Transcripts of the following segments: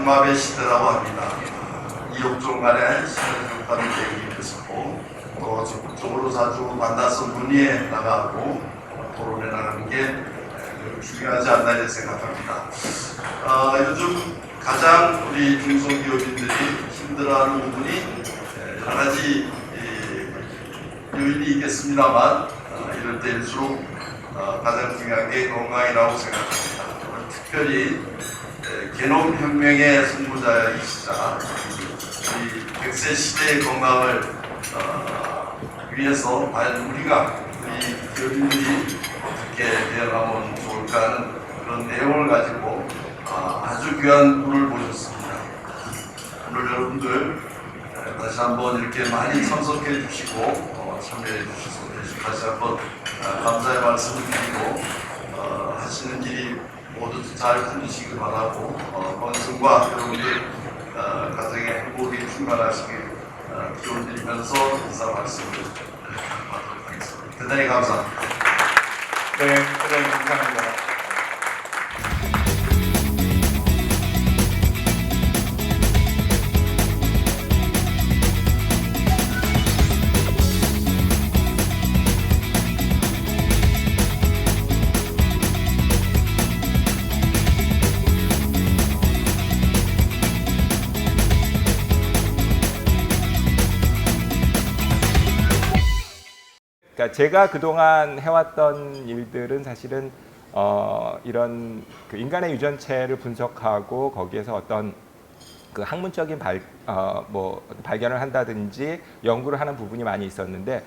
융합의 시대라고 합니다. 이옥종 간의 신앙교육과는 계획이 있었고 또 적극적으로 자주 만나서 논의해 나가고 토론해 나가는 게 매우 중요하지 않나 이렇게 생각합니다. 요즘 가장 우리 중소기업인들이 힘들어하는 부분이 여러 가지 요인이 있겠습니다만 이럴 때일수록 가장 중요한 게 건강이라고 생각합니다. 특별히 개농혁명의 선구자이시자 우리 100세 시대의 건강을 위해서 과연 우리가 우리 기업인들이 어떻게 되어가면 좋을까 하는 그런 내용을 가지고 아주 귀한 분을 모셨습니다. 오늘 여러분들 다시 한번 이렇게 많이 참석해 주시고 참여해 주셔서 다시 한번 감사의 말씀을 드리고 하시는 일이 모두 잘 풀리시길 바라고 건승과 여러분들 가정의 행복이 충만하시길 기원드리면서 인사 말씀을 드리도록 하겠습니다. 대단히 감사합니다. 네, 대단히 감사합니다. 그러니까 제가 그동안 해왔던 일들은 사실은 이런 그 인간의 유전체를 분석하고 거기에서 어떤 그 학문적인 발견을 한다든지 연구를 하는 부분이 많이 있었는데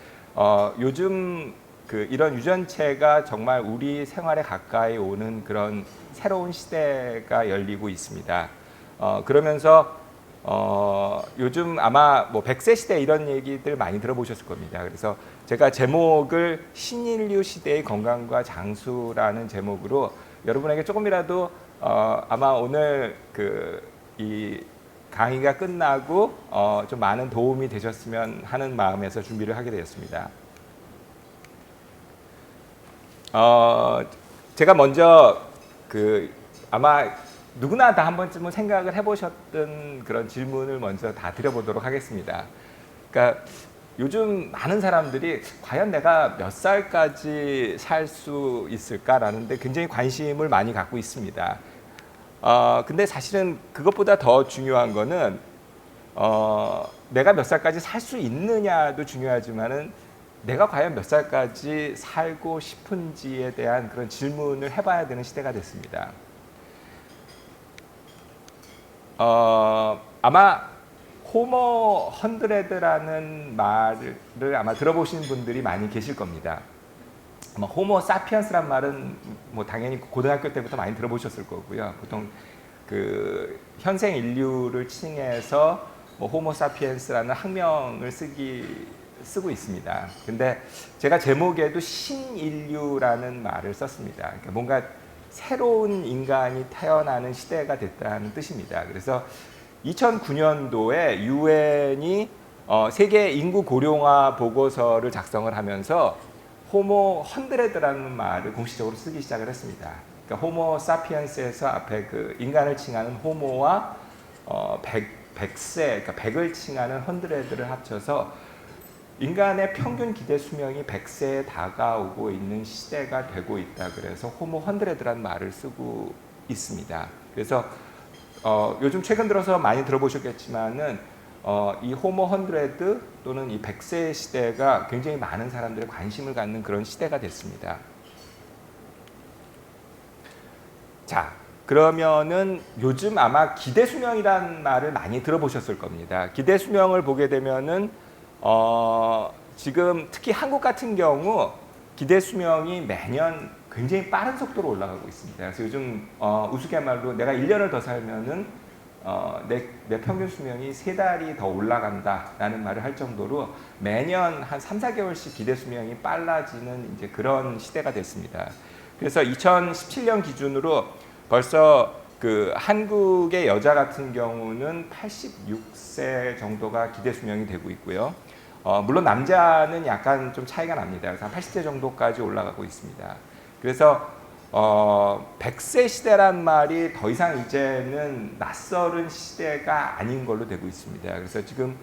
요즘 그 이런 유전체가 정말 우리 생활에 가까이 오는 그런 새로운 시대가 열리고 있습니다. 그러면서 요즘 아마 뭐 100세 시대 이런 얘기들 많이 들어보셨을 겁니다. 그래서 제가 제목을 신인류 시대의 건강과 장수라는 제목으로 여러분에게 조금이라도 아마 오늘 이 강의가 끝나고 좀 많은 도움이 되셨으면 하는 마음에서 준비를 하게 되었습니다. 제가 먼저 아마 누구나 다 한 번쯤은 생각을 해보셨던 그런 질문을 먼저 다 드려보도록 하겠습니다. 그러니까 요즘 많은 사람들이 과연 내가 몇 살까지 살 수 있을까라는 데 굉장히 관심을 많이 갖고 있습니다. 근데 사실은 그것보다 더 중요한 거는 내가 몇 살까지 살 수 있느냐도 중요하지만은 내가 과연 몇 살까지 살고 싶은지에 대한 그런 질문을 해봐야 되는 시대가 됐습니다. 아마 호모 헌드레드라는 말을 아마 들어보신 분들이 많이 계실 겁니다. 아마 호모 사피엔스란 말은 뭐 당연히 고등학교 때부터 많이 들어보셨을 거고요. 보통 그 현생 인류를 칭해서 뭐 호모 사피엔스라는 학명을 쓰고 있습니다. 근데 제가 제목에도 신인류라는 말을 썼습니다. 그러니까 뭔가 새로운 인간이 태어나는 시대가 됐다는 뜻입니다. 그래서 2009년도에 유엔이 세계 인구 고령화 보고서를 작성을 하면서 호모 헌드레드라는 말을 공식적으로 쓰기 시작을 했습니다. 그러니까 호모 사피엔스에서 앞에 그 인간을 칭하는 호모와 100세, 그러니까 100을 칭하는 헌드레드를 합쳐서 인간의 평균 기대 수명이 100세에 다가오고 있는 시대가 되고 있다. 그래서 호모 헌드레드라는 말을 쓰고 있습니다. 그래서 요즘 최근 들어서 많이 들어보셨겠지만은 이 호모 헌드레드 또는 이 100세 시대가 굉장히 많은 사람들의 관심을 갖는 그런 시대가 됐습니다. 자, 그러면은 요즘 아마 기대 수명이라는 말을 많이 들어보셨을 겁니다. 기대 수명을 보게 되면은 지금 특히 한국 같은 경우 기대 수명이 매년 굉장히 빠른 속도로 올라가고 있습니다. 그래서 요즘 우스갯말로 내가 1년을 더 살면은 내 평균 수명이 3달이 더 올라간다라는 말을 할 정도로 매년 한 3-4개월씩 기대 수명이 빨라지는 이제 그런 시대가 됐습니다. 그래서 2017년 기준으로 벌써 그 한국의 여자 같은 경우는 86세 정도가 기대 수명이 되고 있고요. 물론 남자는 약간 좀 차이가 납니다. 그래서 한 80세 정도까지 올라가고 있습니다. 그래서 100세 시대란 말이 더 이상 이제는 낯설은 시대가 아닌 걸로 되고 있습니다. 그래서 지금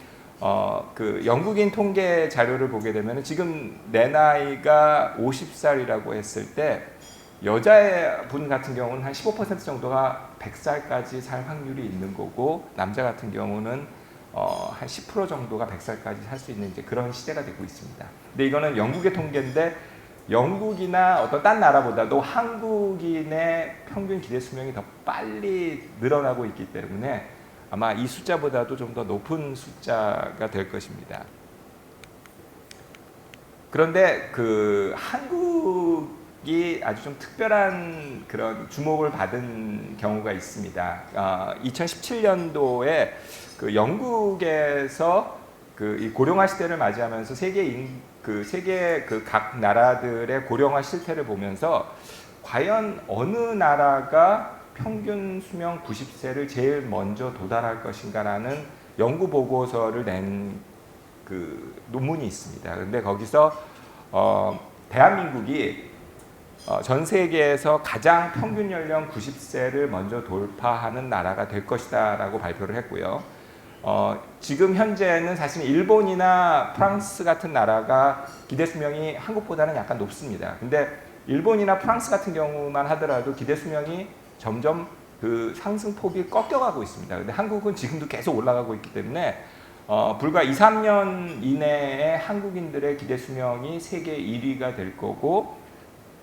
그 영국인 통계 자료를 보게 되면 지금 내 나이가 50살이라고 했을 때 여자분 같은 경우는 한 15% 정도가 100살까지 살 확률이 있는 거고 남자 같은 경우는 한 10% 정도가 100살까지 살 수 있는 이제 그런 시대가 되고 있습니다. 근데 이거는 영국의 통계인데 영국이나 어떤 딴 나라보다도 한국인의 평균 기대 수명이 더 빨리 늘어나고 있기 때문에 아마 이 숫자보다도 좀 더 높은 숫자가 될 것입니다. 그런데 그 한국이 아주 좀 특별한 그런 주목을 받은 경우가 있습니다. 2017년도에 그 영국에서 그 이 고령화 시대를 맞이하면서 세계 그 각 나라들의 고령화 실태를 보면서 과연 어느 나라가 평균 수명 90세를 제일 먼저 도달할 것인가라는 연구 보고서를 낸 그 논문이 있습니다. 그런데 거기서 대한민국이 전 세계에서 가장 평균 연령 90세를 먼저 돌파하는 나라가 될 것이다라고 발표를 했고요. 지금 현재는 사실 일본이나 프랑스 같은 나라가 기대 수명이 한국보다는 약간 높습니다. 근데 일본이나 프랑스 같은 경우만 하더라도 기대 수명이 점점 그 상승폭이 꺾여가고 있습니다. 근데 한국은 지금도 계속 올라가고 있기 때문에 불과 2, 3년 이내에 한국인들의 기대 수명이 세계 1위가 될 거고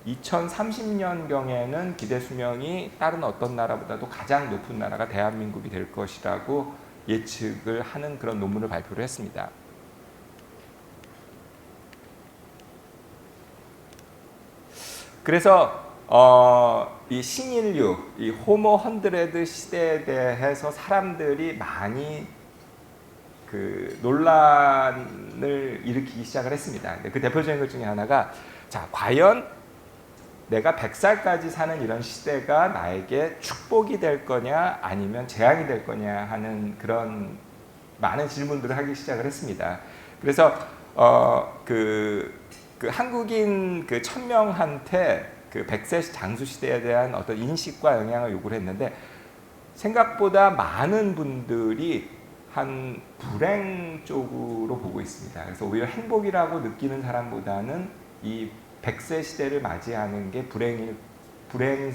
2030년경에는 기대 수명이 다른 어떤 나라보다도 가장 높은 나라가 대한민국이 될 것이라고 예측을 하는 그런 논문을 발표를 했습니다. 그래서 이 신인류, 이 호모 헌드레드 시대에 대해서 사람들이 많이 그 논란을 일으키기 시작을 했습니다. 근데 그 대표적인 것 중에 하나가 자, 과연 내가 100살까지 사는 이런 시대가 나에게 축복이 될 거냐 아니면 재앙이 될 거냐 하는 그런 많은 질문들을 하기 시작을 했습니다. 그래서 그 한국인 그 1000명한테 그 100세 장수 시대에 대한 어떤 인식과 영향을 요구를 했는데 생각보다 많은 분들이 한 불행 쪽으로 보고 있습니다. 그래서 오히려 행복이라고 느끼는 사람보다는 이 100세 시대를 맞이하는 게 불행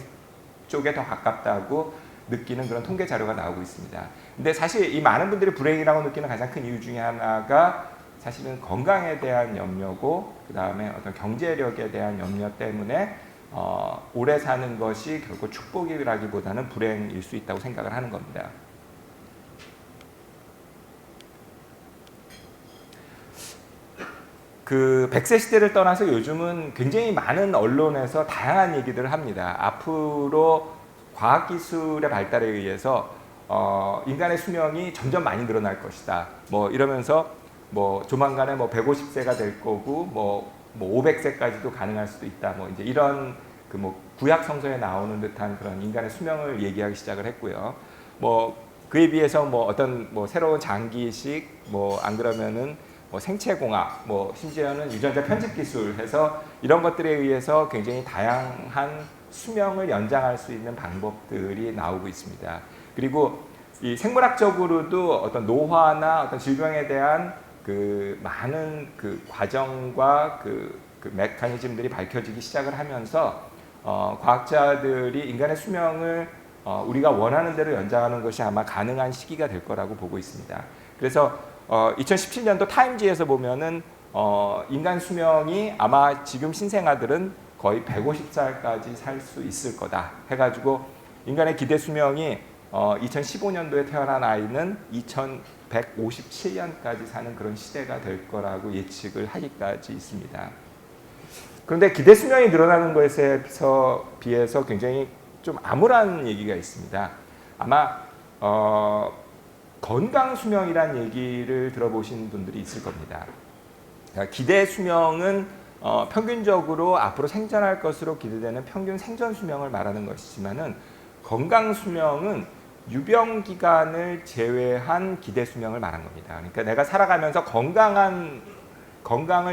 쪽에 더 가깝다고 느끼는 그런 통계 자료가 나오고 있습니다. 근데 사실 이 많은 분들이 불행이라고 느끼는 가장 큰 이유 중에 하나가 사실은 건강에 대한 염려고 그 다음에 어떤 경제력에 대한 염려 때문에 오래 사는 것이 결국 축복이라기보다는 불행일 수 있다고 생각을 하는 겁니다. 그 100세 시대를 떠나서 요즘은 굉장히 많은 언론에서 다양한 얘기들을 합니다. 앞으로 과학기술의 발달에 의해서 인간의 수명이 점점 많이 늘어날 것이다. 뭐 이러면서 뭐 조만간에 뭐 150세가 될 거고 뭐 500세까지도 가능할 수도 있다. 뭐 이제 이런 그 뭐 구약 성서에 나오는 듯한 그런 인간의 수명을 얘기하기 시작을 했고요. 뭐 그에 비해서 뭐 어떤 뭐 새로운 장기식 뭐 안 그러면은 뭐 생체공학, 뭐 심지어는 유전자 편집 기술 해서 이런 것들에 의해서 굉장히 다양한 수명을 연장할 수 있는 방법들이 나오고 있습니다. 그리고 이 생물학적으로도 어떤 노화나 어떤 질병에 대한 그 많은 그 과정과 그 메커니즘들이 밝혀지기 시작을 하면서 과학자들이 인간의 수명을 우리가 원하는 대로 연장하는 것이 아마 가능한 시기가 될 거라고 보고 있습니다. 그래서 2017년도 타임지에서 보면은 인간 수명이 아마 지금 신생아들은 거의 150살까지 살 수 있을 거다 해가지고 인간의 기대 수명이 2015년도에 태어난 아이는 2157년까지 사는 그런 시대가 될 거라고 예측을 하기까지 있습니다. 그런데 기대 수명이 늘어나는 것에 비해서 굉장히 좀 암울한 얘기가 있습니다. 아마 건강 수명이란 얘기를 들어보신 분들이 있을 겁니다. 그러니까 기대 수명은 평균적으로 앞으로 생존할 것으로 기대되는 평균 생존 수명을 말하는 것이지만은 건강 수명은 유병 기간을 제외한 기대 수명을 말한 겁니다. 그러니까 내가 살아가면서 건강을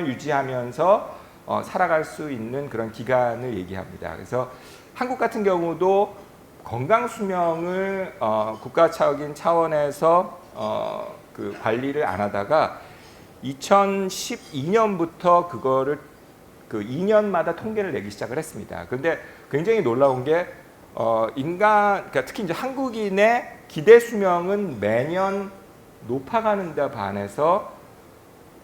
유지하면서 살아갈 수 있는 그런 기간을 얘기합니다. 그래서 한국 같은 경우도 건강 수명을 국가적인 차원에서 그 관리를 안 하다가 2012년부터 그거를 그 2년마다 통계를 내기 시작을 했습니다. 그런데 굉장히 놀라운 게 그러니까 특히 이제 한국인의 기대 수명은 매년 높아가는 데 반해서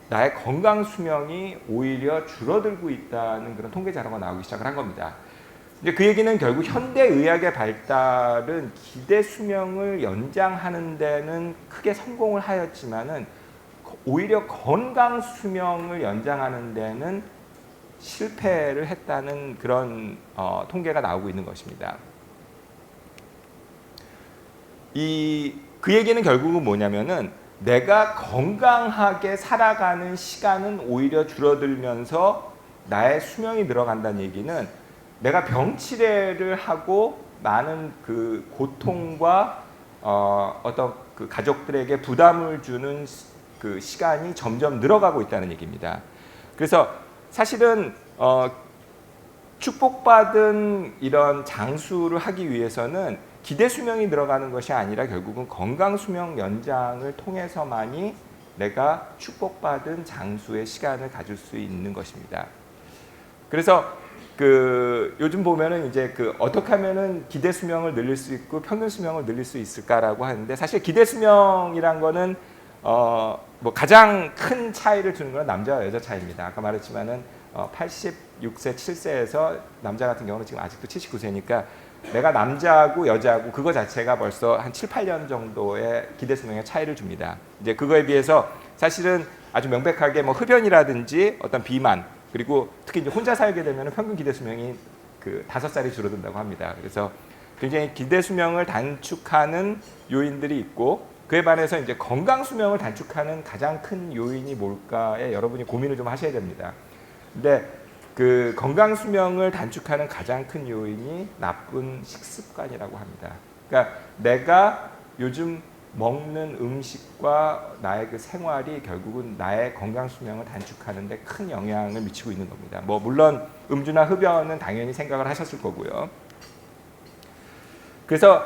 나의 건강 수명이 오히려 줄어들고 있다는 그런 통계 자료가 나오기 시작을 한 겁니다. 이제 그 얘기는 결국 현대 의학의 발달은 기대 수명을 연장하는 데는 크게 성공을 하였지만은 오히려 건강 수명을 연장하는 데는 실패를 했다는 그런 통계가 나오고 있는 것입니다. 그 얘기는 결국은 뭐냐면은 내가 건강하게 살아가는 시간은 오히려 줄어들면서 나의 수명이 늘어간다는 얘기는 내가 병치레를 하고 많은 그 고통과 어떤 그 가족들에게 부담을 주는 그 시간이 점점 늘어가고 있다는 얘기입니다. 그래서 사실은 축복받은 이런 장수를 하기 위해서는 기대 수명이 들어가는 것이 아니라 결국은 건강 수명 연장을 통해서만이 내가 축복받은 장수의 시간을 가질 수 있는 것입니다. 그래서 그 요즘 보면은 이제 그 어떻게 하면은 기대 수명을 늘릴 수 있고 평균 수명을 늘릴 수 있을까라고 하는데 사실 기대 수명이란 거는 뭐 가장 큰 차이를 주는 건 남자와 여자 차이입니다. 아까 말했지만은 86세, 7세에서 남자 같은 경우는 지금 아직도 79세니까 내가 남자하고 여자하고 그거 자체가 벌써 한 7, 8년 정도의 기대 수명의 차이를 줍니다. 이제 그거에 비해서 사실은 아주 명백하게 뭐 흡연이라든지 어떤 비만 그리고 특히 이제 혼자 살게 되면 평균 기대 수명이 그 5살이 줄어든다고 합니다. 그래서 굉장히 기대 수명을 단축하는 요인들이 있고 그에 반해서 이제 건강 수명을 단축하는 가장 큰 요인이 뭘까에 여러분이 고민을 좀 하셔야 됩니다. 근데 그 건강 수명을 단축하는 가장 큰 요인이 나쁜 식습관이라고 합니다. 그러니까 내가 요즘 먹는 음식과 나의 그 생활이 결국은 나의 건강 수명을 단축하는 데 큰 영향을 미치고 있는 겁니다. 뭐 물론 음주나 흡연은 당연히 생각을 하셨을 거고요. 그래서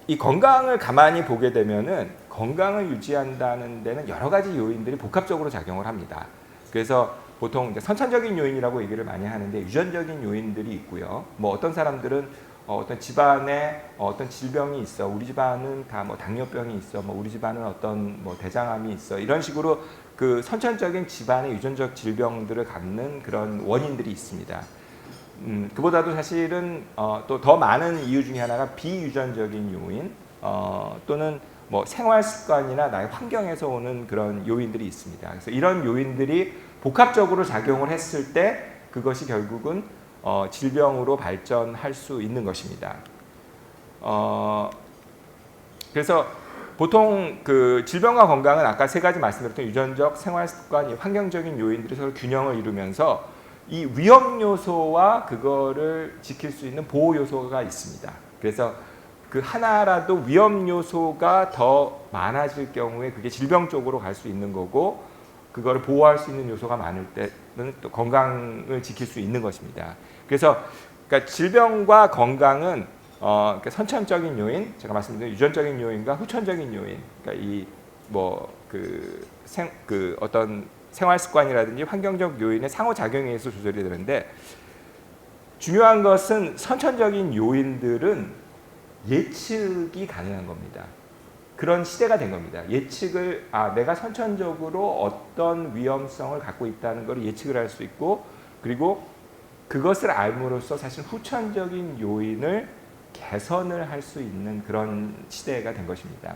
이 건강을 가만히 보게 되면은 건강을 유지한다는 데는 여러 가지 요인들이 복합적으로 작용을 합니다. 그래서 보통 이제 선천적인 요인이라고 얘기를 많이 하는데 유전적인 요인들이 있고요. 뭐 어떤 사람들은 어떤 집안에 어떤 질병이 있어. 우리 집안은 다 뭐 당뇨병이 있어. 뭐 우리 집안은 어떤 뭐 대장암이 있어. 이런 식으로 그 선천적인 집안의 유전적 질병들을 갖는 그런 원인들이 있습니다. 그보다도 사실은 또 더 많은 이유 중에 하나가 비유전적인 요인 또는 뭐 생활 습관이나 나의 환경에서 오는 그런 요인들이 있습니다. 그래서 이런 요인들이 복합적으로 작용을 했을 때 그것이 결국은 질병으로 발전할 수 있는 것입니다. 그래서 보통 그 질병과 건강은 아까 세 가지 말씀드렸던 유전적, 생활 습관, 환경적인 요인들이 서로 균형을 이루면서 이 위험 요소와 그거를 지킬 수 있는 보호 요소가 있습니다. 그래서 그 하나라도 위험 요소가 더 많아질 경우에 그게 질병 쪽으로 갈 수 있는 거고 그거를 보호할 수 있는 요소가 많을 때는 또 건강을 지킬 수 있는 것입니다. 그래서 그러니까 질병과 건강은 그러니까 선천적인 요인, 제가 말씀드린 유전적인 요인과 후천적인 요인, 그러니까 이 뭐 그 어떤 생활 습관이라든지 환경적 요인의 상호작용에 의해서 조절이 되는데 중요한 것은 선천적인 요인들은 예측이 가능한 겁니다. 그런 시대가 된 겁니다. 예측을 내가 선천적으로 어떤 위험성을 갖고 있다는 걸 예측을 할 수 있고 그리고 그것을 알므로써 사실 후천적인 요인을 개선을 할 수 있는 그런 시대가 된 것입니다.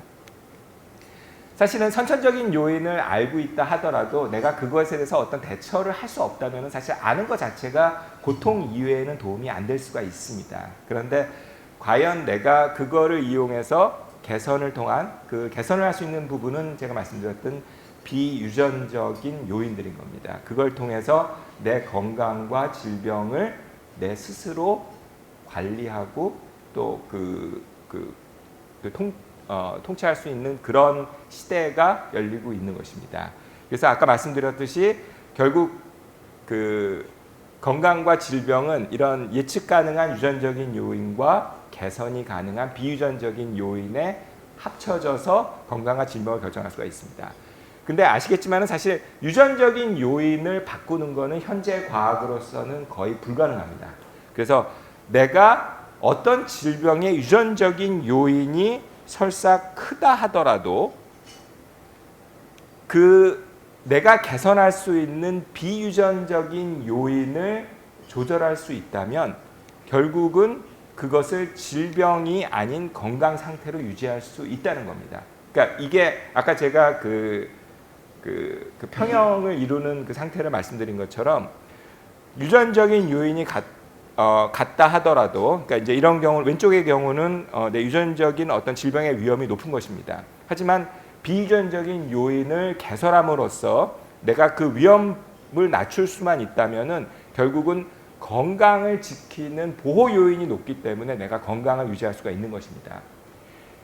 사실은 선천적인 요인을 알고 있다 하더라도 내가 그것에 대해서 어떤 대처를 할 수 없다면 사실 아는 것 자체가 고통 이외에는 도움이 안 될 수가 있습니다. 그런데 과연 내가 그거를 이용해서 개선을 통한 그 개선을 할 수 있는 부분은 제가 말씀드렸던 비유전적인 요인들인 겁니다. 그걸 통해서 내 건강과 질병을 내 스스로 관리하고 또 통치할 수 있는 그런 시대가 열리고 있는 것입니다. 그래서 아까 말씀드렸듯이 결국 그 건강과 질병은 이런 예측 가능한 유전적인 요인과 개선이 가능한 비유전적인 요인에 합쳐져서 건강과 질병을 결정할 수가 있습니다. 근데 아시겠지만 사실 유전적인 요인을 바꾸는 것은 현재 과학으로서는 거의 불가능합니다. 그래서 내가 어떤 질병의 유전적인 요인이 설사 크다 하더라도 내가 개선할 수 있는 비유전적인 요인을 조절할 수 있다면 결국은 그것을 질병이 아닌 건강 상태로 유지할 수 있다는 겁니다. 그러니까 이게 아까 제가 그 평형을 이루는 그 상태를 말씀드린 것처럼 유전적인 요인이 같다 하더라도, 그러니까 이제 이런 경우 왼쪽의 경우는 내 유전적인 어떤 질병의 위험이 높은 것입니다. 하지만 비유전적인 요인을 개설함으로써 내가 그 위험을 낮출 수만 있다면은 결국은 건강을 지키는 보호 요인이 높기 때문에 내가 건강을 유지할 수가 있는 것입니다.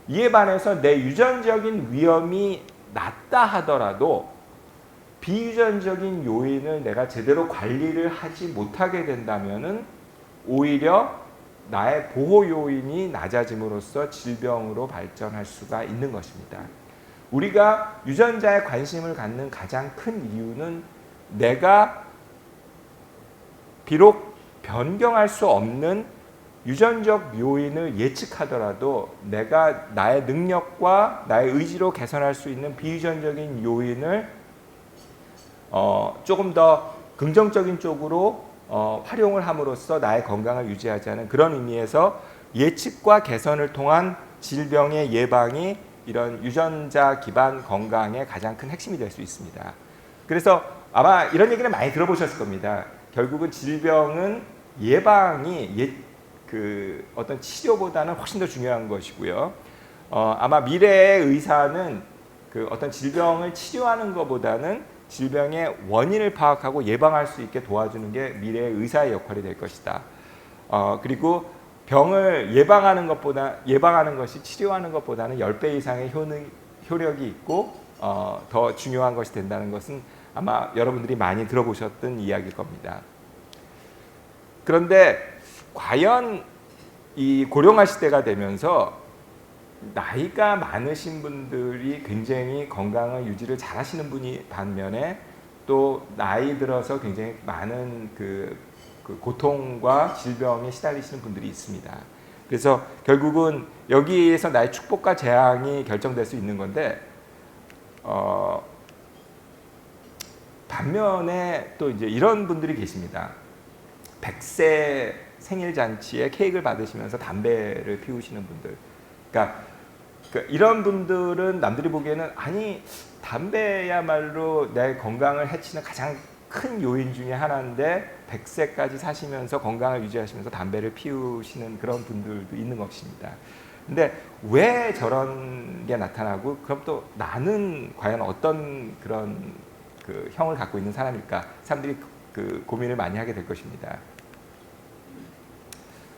이에 반해서 내 유전적인 위험이 낮다 하더라도 비유전적인 요인을 내가 제대로 관리를 하지 못하게 된다면은 오히려 나의 보호 요인이 낮아짐으로써 질병으로 발전할 수가 있는 것입니다. 우리가 유전자에 관심을 갖는 가장 큰 이유는 내가 비록 변경할 수 없는 유전적 요인을 예측하더라도 내가 나의 능력과 나의 의지로 개선할 수 있는 비유전적인 요인을 조금 더 긍정적인 쪽으로 활용을 함으로써 나의 건강을 유지하자는 그런 의미에서 예측과 개선을 통한 질병의 예방이 이런 유전자 기반 건강의 가장 큰 핵심이 될 수 있습니다. 그래서 아마 이런 얘기를 많이 들어보셨을 겁니다. 결국은 질병은 예방이 어떤 치료보다는 훨씬 더 중요한 것이고요. 아마 미래의 의사는 어떤 질병을 치료하는 것보다는 질병의 원인을 파악하고 예방할 수 있게 도와주는 게 미래의 의사의 역할이 될 것이다. 그리고 병을 예방하는 것이 치료하는 것보다는 10배 이상의 효력이 있고 더 중요한 것이 된다는 것은 아마 여러분들이 많이 들어보셨던 이야기일 겁니다. 그런데 과연 이 고령화 시대가 되면서 나이가 많으신 분들이 굉장히 건강을 유지를 잘 하시는 분이 반면에 또 나이 들어서 굉장히 많은 그 고통과 질병에 시달리시는 분들이 있습니다. 그래서 결국은 여기에서 나의 축복과 재앙이 결정될 수 있는 건데 반면에 또 이제 이런 분들이 계십니다. 100세 생일 잔치에 케이크를 받으시면서 담배를 피우시는 분들. 그러니까 이런 분들은 남들이 보기에는 아니 담배야말로 내 건강을 해치는 가장 큰 요인 중에 하나인데 100세까지 사시면서 건강을 유지하시면서 담배를 피우시는 그런 분들도 있는 것입니다. 근데 왜 저런 게 나타나고 그럼 또 나는 과연 어떤 그런 형을 갖고 있는 사람일까? 사람들이 고민을 많이 하게 될 것입니다.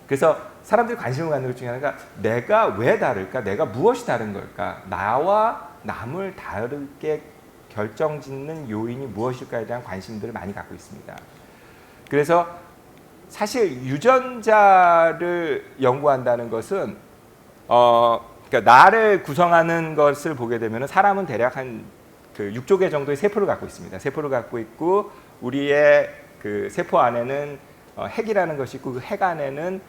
그래서 사람들이 관심을 갖는 것 중에 하나가 내가 왜 다를까? 내가 무엇이 다른 걸까? 나와 남을 다르게 결정짓는 요인이 무엇일까에 대한 관심들을 많이 갖고 있습니다. 그래서 사실 유전자를 연구한다는 것은 그러니까 나를 구성하는 것을 보게 되면 사람은 대략 한 6조 개 정도의 세포를 갖고 있습니다. 세포를 갖고 있고 우리의 세포 안에는 핵이라는 것이 있고 그 핵 안에는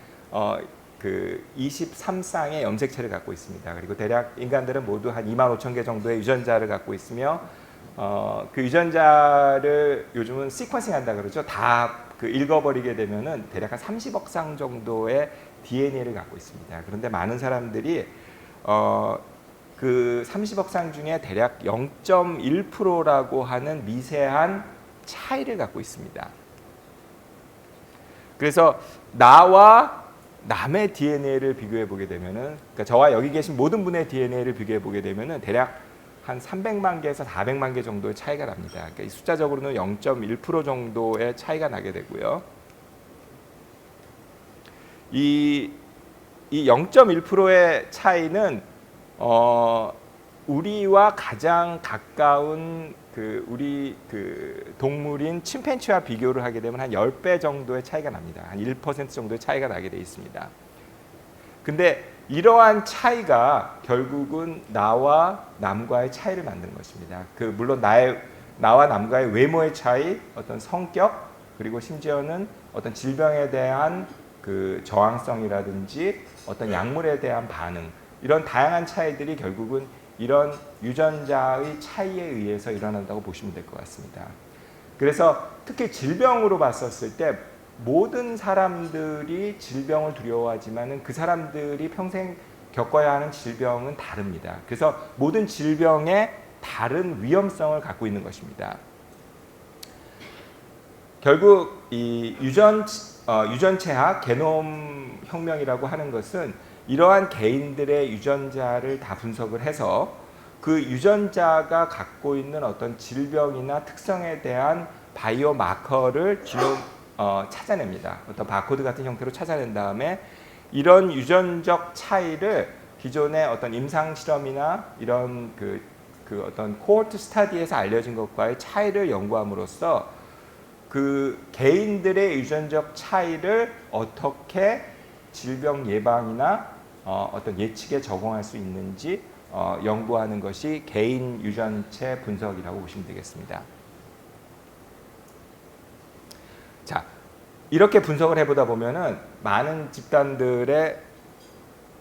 23쌍의 염색체를 갖고 있습니다. 그리고 대략 인간들은 모두 한 25,000개 정도의 유전자를 갖고 있으며 그 유전자를 요즘은 시퀀싱 한다 그러죠. 다 읽어버리게 되면은 대략 한 30억 쌍 정도의 DNA를 갖고 있습니다. 그런데 많은 사람들이 그 30억 쌍 중에 대략 0.1%라고 하는 미세한 차이를 갖고 있습니다. 그래서 나와 남의 DNA를 비교해 보게 되면은, 그러니까 저와 여기 계신 모든 분의 DNA를 비교해 보게 되면은 대략 한 300만 개에서 400만 개 정도의 차이가 납니다. 그러니까 숫자적으로는 0.1% 정도의 차이가 나게 되고요. 이 0.1%의 차이는 우리와 가장 가까운 우리 동물인 침팬지와 비교를 하게 되면 한 10배 정도의 차이가 납니다. 한 1% 정도의 차이가 나게 돼 있습니다. 근데 이러한 차이가 결국은 나와 남과의 차이를 만드는 것입니다. 물론 나와 남과의 외모의 차이, 어떤 성격, 그리고 심지어는 어떤 질병에 대한 저항성이라든지 어떤 약물에 대한 반응, 이런 다양한 차이들이 결국은 이런 유전자의 차이에 의해서 일어난다고 보시면 될 것 같습니다. 그래서 특히 질병으로 봤었을 때 모든 사람들이 질병을 두려워하지만은 그 사람들이 평생 겪어야 하는 질병은 다릅니다. 그래서 모든 질병에 다른 위험성을 갖고 있는 것입니다. 결국 이 유전체학 게놈 혁명이라고 하는 것은 이러한 개인들의 유전자를 다 분석을 해서 그 유전자가 갖고 있는 어떤 질병이나 특성에 대한 바이오 마커를 찾아냅니다. 어떤 바코드 같은 형태로 찾아낸 다음에 이런 유전적 차이를 기존의 어떤 임상 실험이나 이런 어떤 코호트 스터디에서 알려진 것과의 차이를 연구함으로써 그 개인들의 유전적 차이를 어떻게 질병 예방이나 어떤 예측에 적용할 수 있는지 연구하는 것이 개인 유전체 분석이라고 보시면 되겠습니다. 자, 이렇게 분석을 해보다 보면은 많은 집단들의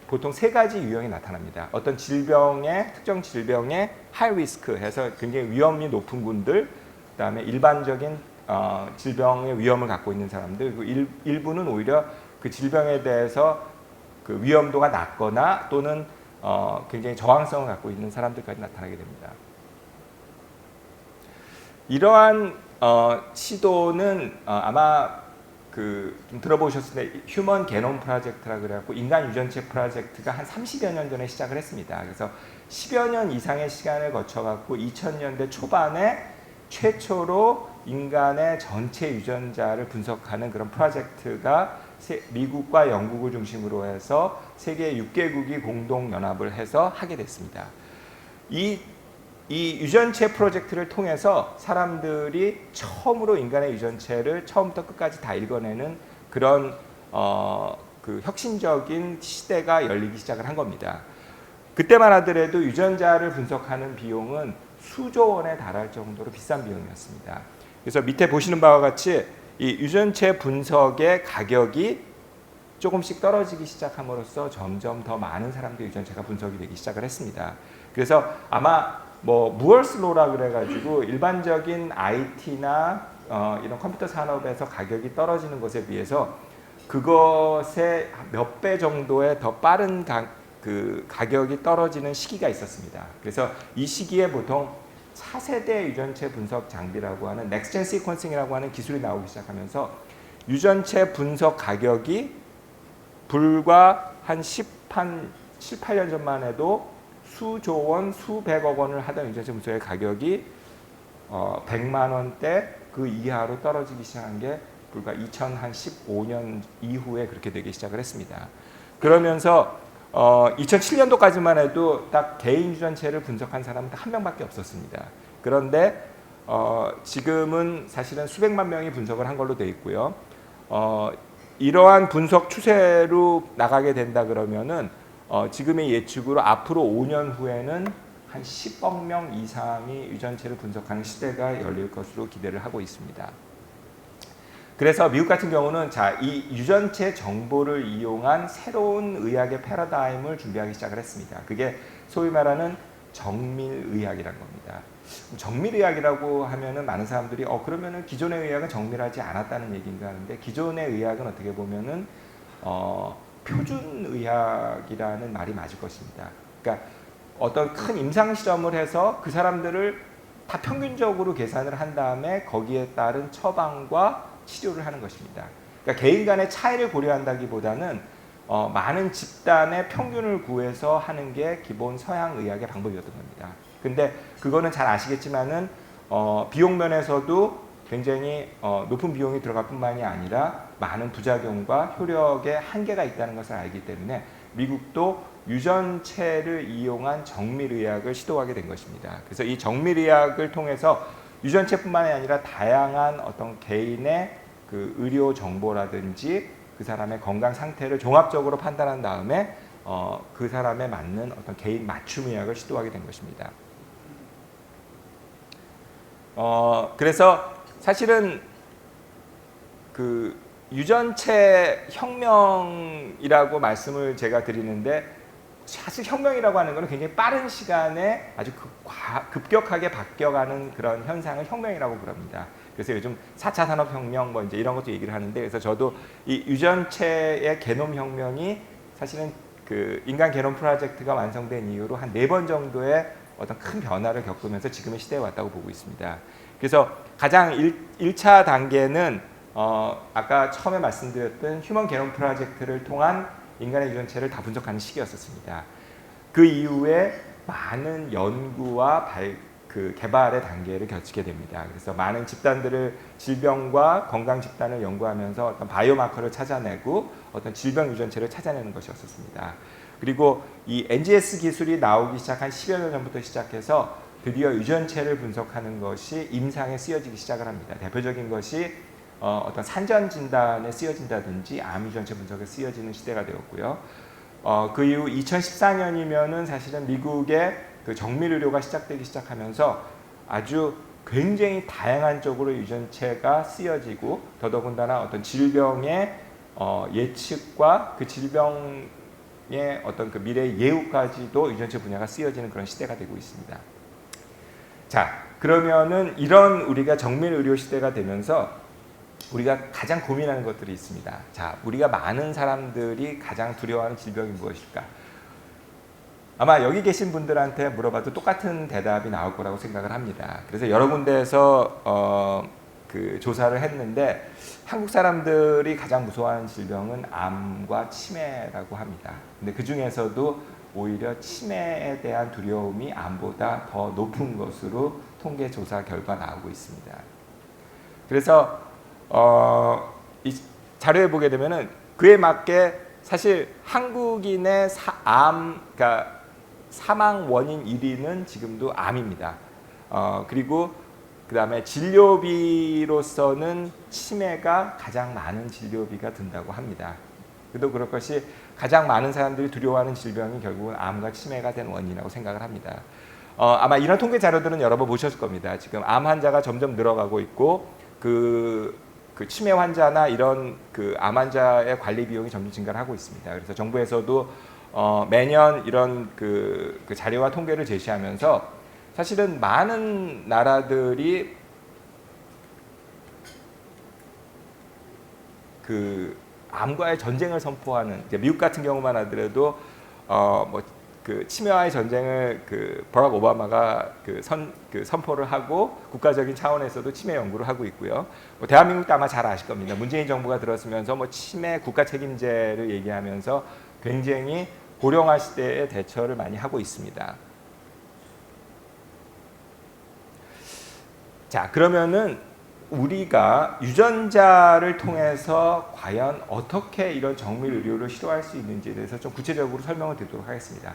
보통 세 가지 유형이 나타납니다. 어떤 특정 질병의 하이 리스크 해서 굉장히 위험이 높은 분들, 그다음에 일반적인 질병의 위험을 갖고 있는 사람들, 그리고 일부는 오히려 그 질병에 대해서 그 위험도가 낮거나 또는 굉장히 저항성을 갖고 있는 사람들까지 나타나게 됩니다. 이러한 시도는 아마 좀 들어보셨을 때 휴먼 게놈 프로젝트라 그래갖고 인간 유전체 프로젝트가 한 30여 년 전에 시작을 했습니다. 그래서 10여 년 이상의 시간을 거쳐갖고 2000년대 초반에 최초로 인간의 전체 유전자를 분석하는 그런 프로젝트가 미국과 영국을 중심으로 해서 세계 6개국이 공동 연합을 해서 하게 됐습니다. 이 유전체 프로젝트를 통해서 사람들이 처음으로 인간의 유전체를 처음부터 끝까지 다 읽어내는 그런 혁신적인 시대가 열리기 시작을 한 겁니다. 그때만 하더라도 유전자를 분석하는 비용은 수조 원에 달할 정도로 비싼 비용이었습니다. 그래서 밑에 보시는 바와 같이 이 유전체 분석의 가격이 조금씩 떨어지기 시작함으로써 점점 더 많은 사람들의 유전체가 분석이 되기 시작을 했습니다. 그래서 아마 무얼스 로라 그래가지고 일반적인 IT나 이런 컴퓨터 산업에서 가격이 떨어지는 것에 비해서 그것의 몇 배 정도의 더 빠른 가격이 떨어지는 시기가 있었습니다. 그래서 이 시기에 보통 차세대 유전체 분석 장비라고 하는 넥스트젠 시퀀싱이라고 하는 기술이 나오기 시작하면서 유전체 분석 가격이 불과 한 7, 8년 전만 해도 수조 원, 수백억 원을 하던 유전체 분석의 가격이 100만 원대 그 이하로 떨어지기 시작한 게 불과 2015년 이후에 그렇게 되기 시작을 했습니다. 그러면서 2007년도까지만 해도 딱 개인 유전체를 분석한 사람은 딱 한 명밖에 없었습니다. 그런데 지금은 사실은 수백만 명이 분석을 한 걸로 돼 있고요. 이러한 분석 추세로 나가게 된다 그러면은 지금의 예측으로 앞으로 5년 후에는 한 10억 명 이상이 유전체를 분석하는 시대가 열릴 것으로 기대를 하고 있습니다. 그래서 미국 같은 경우는 이 유전체 정보를 이용한 새로운 의학의 패러다임을 준비하기 시작을 했습니다. 그게 소위 말하는 정밀의학이라는 겁니다. 정밀의학이라고 하면은 많은 사람들이 그러면은 기존의 의학은 정밀하지 않았다는 얘기인가 하는데, 기존의 의학은 어떻게 보면은 표준의학이라는 말이 맞을 것입니다. 그러니까 어떤 큰 임상 실험을 해서 그 사람들을 다 평균적으로 계산을 한 다음에 거기에 따른 처방과 치료를 하는 것입니다. 그러니까 개인 간의 차이를 고려한다기보다는 많은 집단의 평균을 구해서 하는 게 기본 서양 의학의 방법이었던 겁니다. 근데 그거는 잘 아시겠지만은 비용 면에서도 굉장히 높은 비용이 들어갈 뿐만이 아니라 많은 부작용과 효력에 한계가 있다는 것을 알기 때문에 미국도 유전체를 이용한 정밀의학을 시도하게 된 것입니다. 그래서 이 정밀의학을 통해서 유전체뿐만이 아니라 다양한 어떤 개인의 그 의료 정보라든지 그 사람의 건강 상태를 종합적으로 판단한 다음에 그 사람에 맞는 어떤 개인 맞춤 의학을 시도하게 된 것입니다. 그래서 사실은 그 유전체 혁명이라고 말씀을 제가 드리는데 사실 혁명이라고 하는 것은 굉장히 빠른 시간에 아주 급격하게 바뀌어가는 그런 현상을 혁명이라고 부릅니다. 그래서 요즘 4차 산업혁명 뭐 이제 이런 것도 얘기를 하는데 그래서 저도 이 유전체의 게놈 혁명이 사실은 그 인간 게놈 프로젝트가 완성된 이후로 한 4번 정도의 어떤 큰 변화를 겪으면서 지금의 시대에 왔다고 보고 있습니다. 그래서 가장 1차 단계는 아까 처음에 말씀드렸던 휴먼 게놈 프로젝트를 통한 인간의 유전체를 다 분석하는 시기였었습니다. 그 이후에 많은 연구와 개발의 단계를 거치게 됩니다. 그래서 많은 집단들을 질병과 건강 집단을 연구하면서 어떤 바이오마커를 찾아내고 어떤 질병 유전체를 찾아내는 것이었습니다. 그리고 이 NGS 기술이 나오기 시작한 10여 년 전부터 시작해서 드디어 유전체를 분석하는 것이 임상에 쓰여지기 시작을 합니다. 대표적인 것이 어떤 산전 진단에 쓰여진다든지 암 유전체 분석에 쓰여지는 시대가 되었고요. 그 이후 2014년이면은 사실은 미국의 그 정밀 의료가 시작되기 시작하면서 아주 굉장히 다양한 쪽으로 유전체가 쓰여지고 더더군다나 어떤 질병의 예측과 그 질병의 어떤 그 미래 예후까지도 유전체 분야가 쓰여지는 그런 시대가 되고 있습니다. 자, 그러면은 이런 우리가 정밀 의료 시대가 되면서 우리가 가장 고민하는 것들이 있습니다. 자, 우리가 많은 사람들이 가장 두려워하는 질병이 무엇일까? 아마 여기 계신 분들한테 물어봐도 똑같은 대답이 나올 거라고 생각을 합니다. 그래서 여러 군데에서 그 조사를 했는데 한국 사람들이 가장 무서워하는 질병은 암과 치매라고 합니다. 근데 그 중에서도 오히려 치매에 대한 두려움이 암보다 더 높은 것으로 통계 조사 결과 나오고 있습니다. 그래서 이 자료에 보게 되면은 그에 맞게 사실 한국인의 그러니까 사망 원인 1위는 지금도 암입니다. 그리고 그 다음에 진료비로서는 치매가 가장 많은 진료비가 든다고 합니다. 그래도 그럴 것이 가장 많은 사람들이 두려워하는 질병이 결국은 암과 치매가 된 원인이라고 생각을 합니다. 아마 이런 통계 자료들은 여러 번 보셨을 겁니다. 지금 암 환자가 점점 늘어가고 있고 그 치매 환자나 이런 그 암 환자의 관리 비용이 점점 증가를 하고 있습니다. 그래서 정부에서도 매년 이런 그 자료와 통계를 제시하면서 사실은 많은 나라들이 그 암과의 전쟁을 선포하는 미국 같은 경우만 하더라도 그 치매와의 전쟁을 그 버락 오바마가 선포를 하고 국가적인 차원에서도 치매 연구를 하고 있고요. 대한민국도 아마 잘 아실 겁니다. 문재인 정부가 들었으면서 치매 국가 책임제를 얘기하면서 굉장히 고령화 시대의 대처를 많이 하고 있습니다. 자, 그러면은 우리가 유전자를 통해서 과연 어떻게 이런 정밀 의료를 시도할 수 있는지에 대해서 좀 구체적으로 설명을 드리도록 하겠습니다.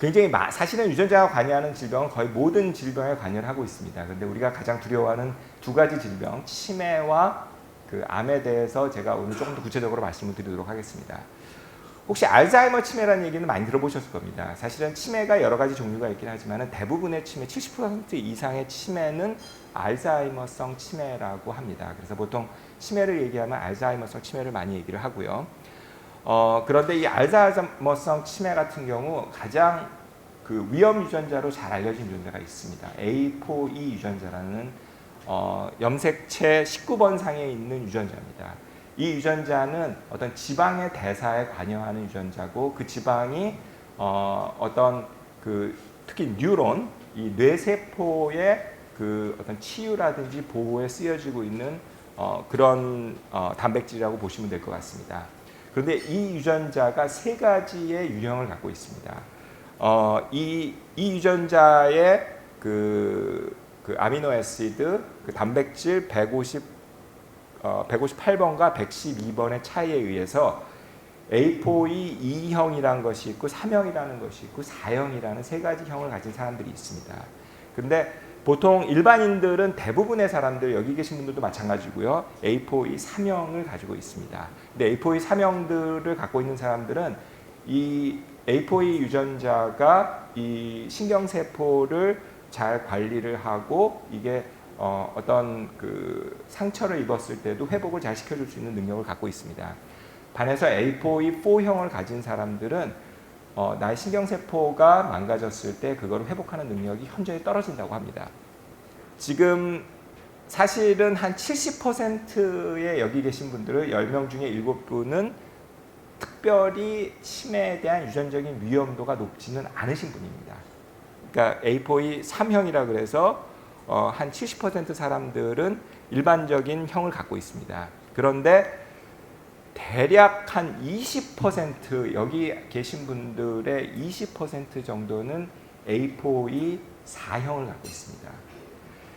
굉장히 사실은 유전자가 관여하는 질병은 거의 모든 질병에 관여를 하고 있습니다. 그런데 우리가 가장 두려워하는 두 가지 질병, 치매와 그 암에 대해서 제가 오늘 조금 더 구체적으로 말씀을 드리도록 하겠습니다. 혹시 알츠하이머 치매라는 얘기는 많이 들어보셨을 겁니다. 사실은 치매가 여러 가지 종류가 있긴 하지만 대부분의 치매, 70% 이상의 치매는 알츠하이머성 치매라고 합니다. 그래서 보통 치매를 얘기하면 알츠하이머성 치매를 많이 얘기를 하고요. 그런데 이 알츠하이머성 치매 같은 경우 가장 그 위험 유전자로 잘 알려진 유전자가 있습니다. A4E 유전자라는 염색체 19번 상에 있는 유전자입니다. 이 유전자는 어떤 지방의 대사에 관여하는 유전자고 그 지방이 어떤 그 특히 뉴런, 이 뇌세포의 그 어떤 치유라든지 보호에 쓰여지고 있는 그런 단백질이라고 보시면 될 것 같습니다. 그런데 이 유전자가 세 가지의 유형을 갖고 있습니다. 이 유전자의 그 아미노 애시드, 그 단백질 158번과 112번의 차이에 의해서 A4E 2형이라는 것이 있고 3형이라는 것이 있고 4형이라는 세 가지 형을 가진 사람들이 있습니다. 근데 보통 일반인들은 대부분의 사람들, 여기 계신 분들도 마찬가지고요. A4E 3형을 가지고 있습니다. 근데 A4E 3형들을 갖고 있는 사람들은 이 A4E 유전자가 이 신경세포를 잘 관리를 하고 이게 어떤 그 상처를 입었을 때도 회복을 잘 시켜줄 수 있는 능력을 갖고 있습니다. 반해서 A4E 4형을 가진 사람들은 나의 신경세포가 망가졌을 때 그걸 회복하는 능력이 현저히 떨어진다고 합니다. 지금 사실은 한 70%의 여기 계신 분들은 10명 중에 7분은 특별히 치매에 대한 유전적인 위험도가 높지는 않으신 분입니다. 그러니까 A4E 3형이라 그래서 한 70% 사람들은 일반적인 형을 갖고 있습니다. 그런데 대략 한 20% 여기 계신 분들의 20% 정도는 A4E 4형을 갖고 있습니다.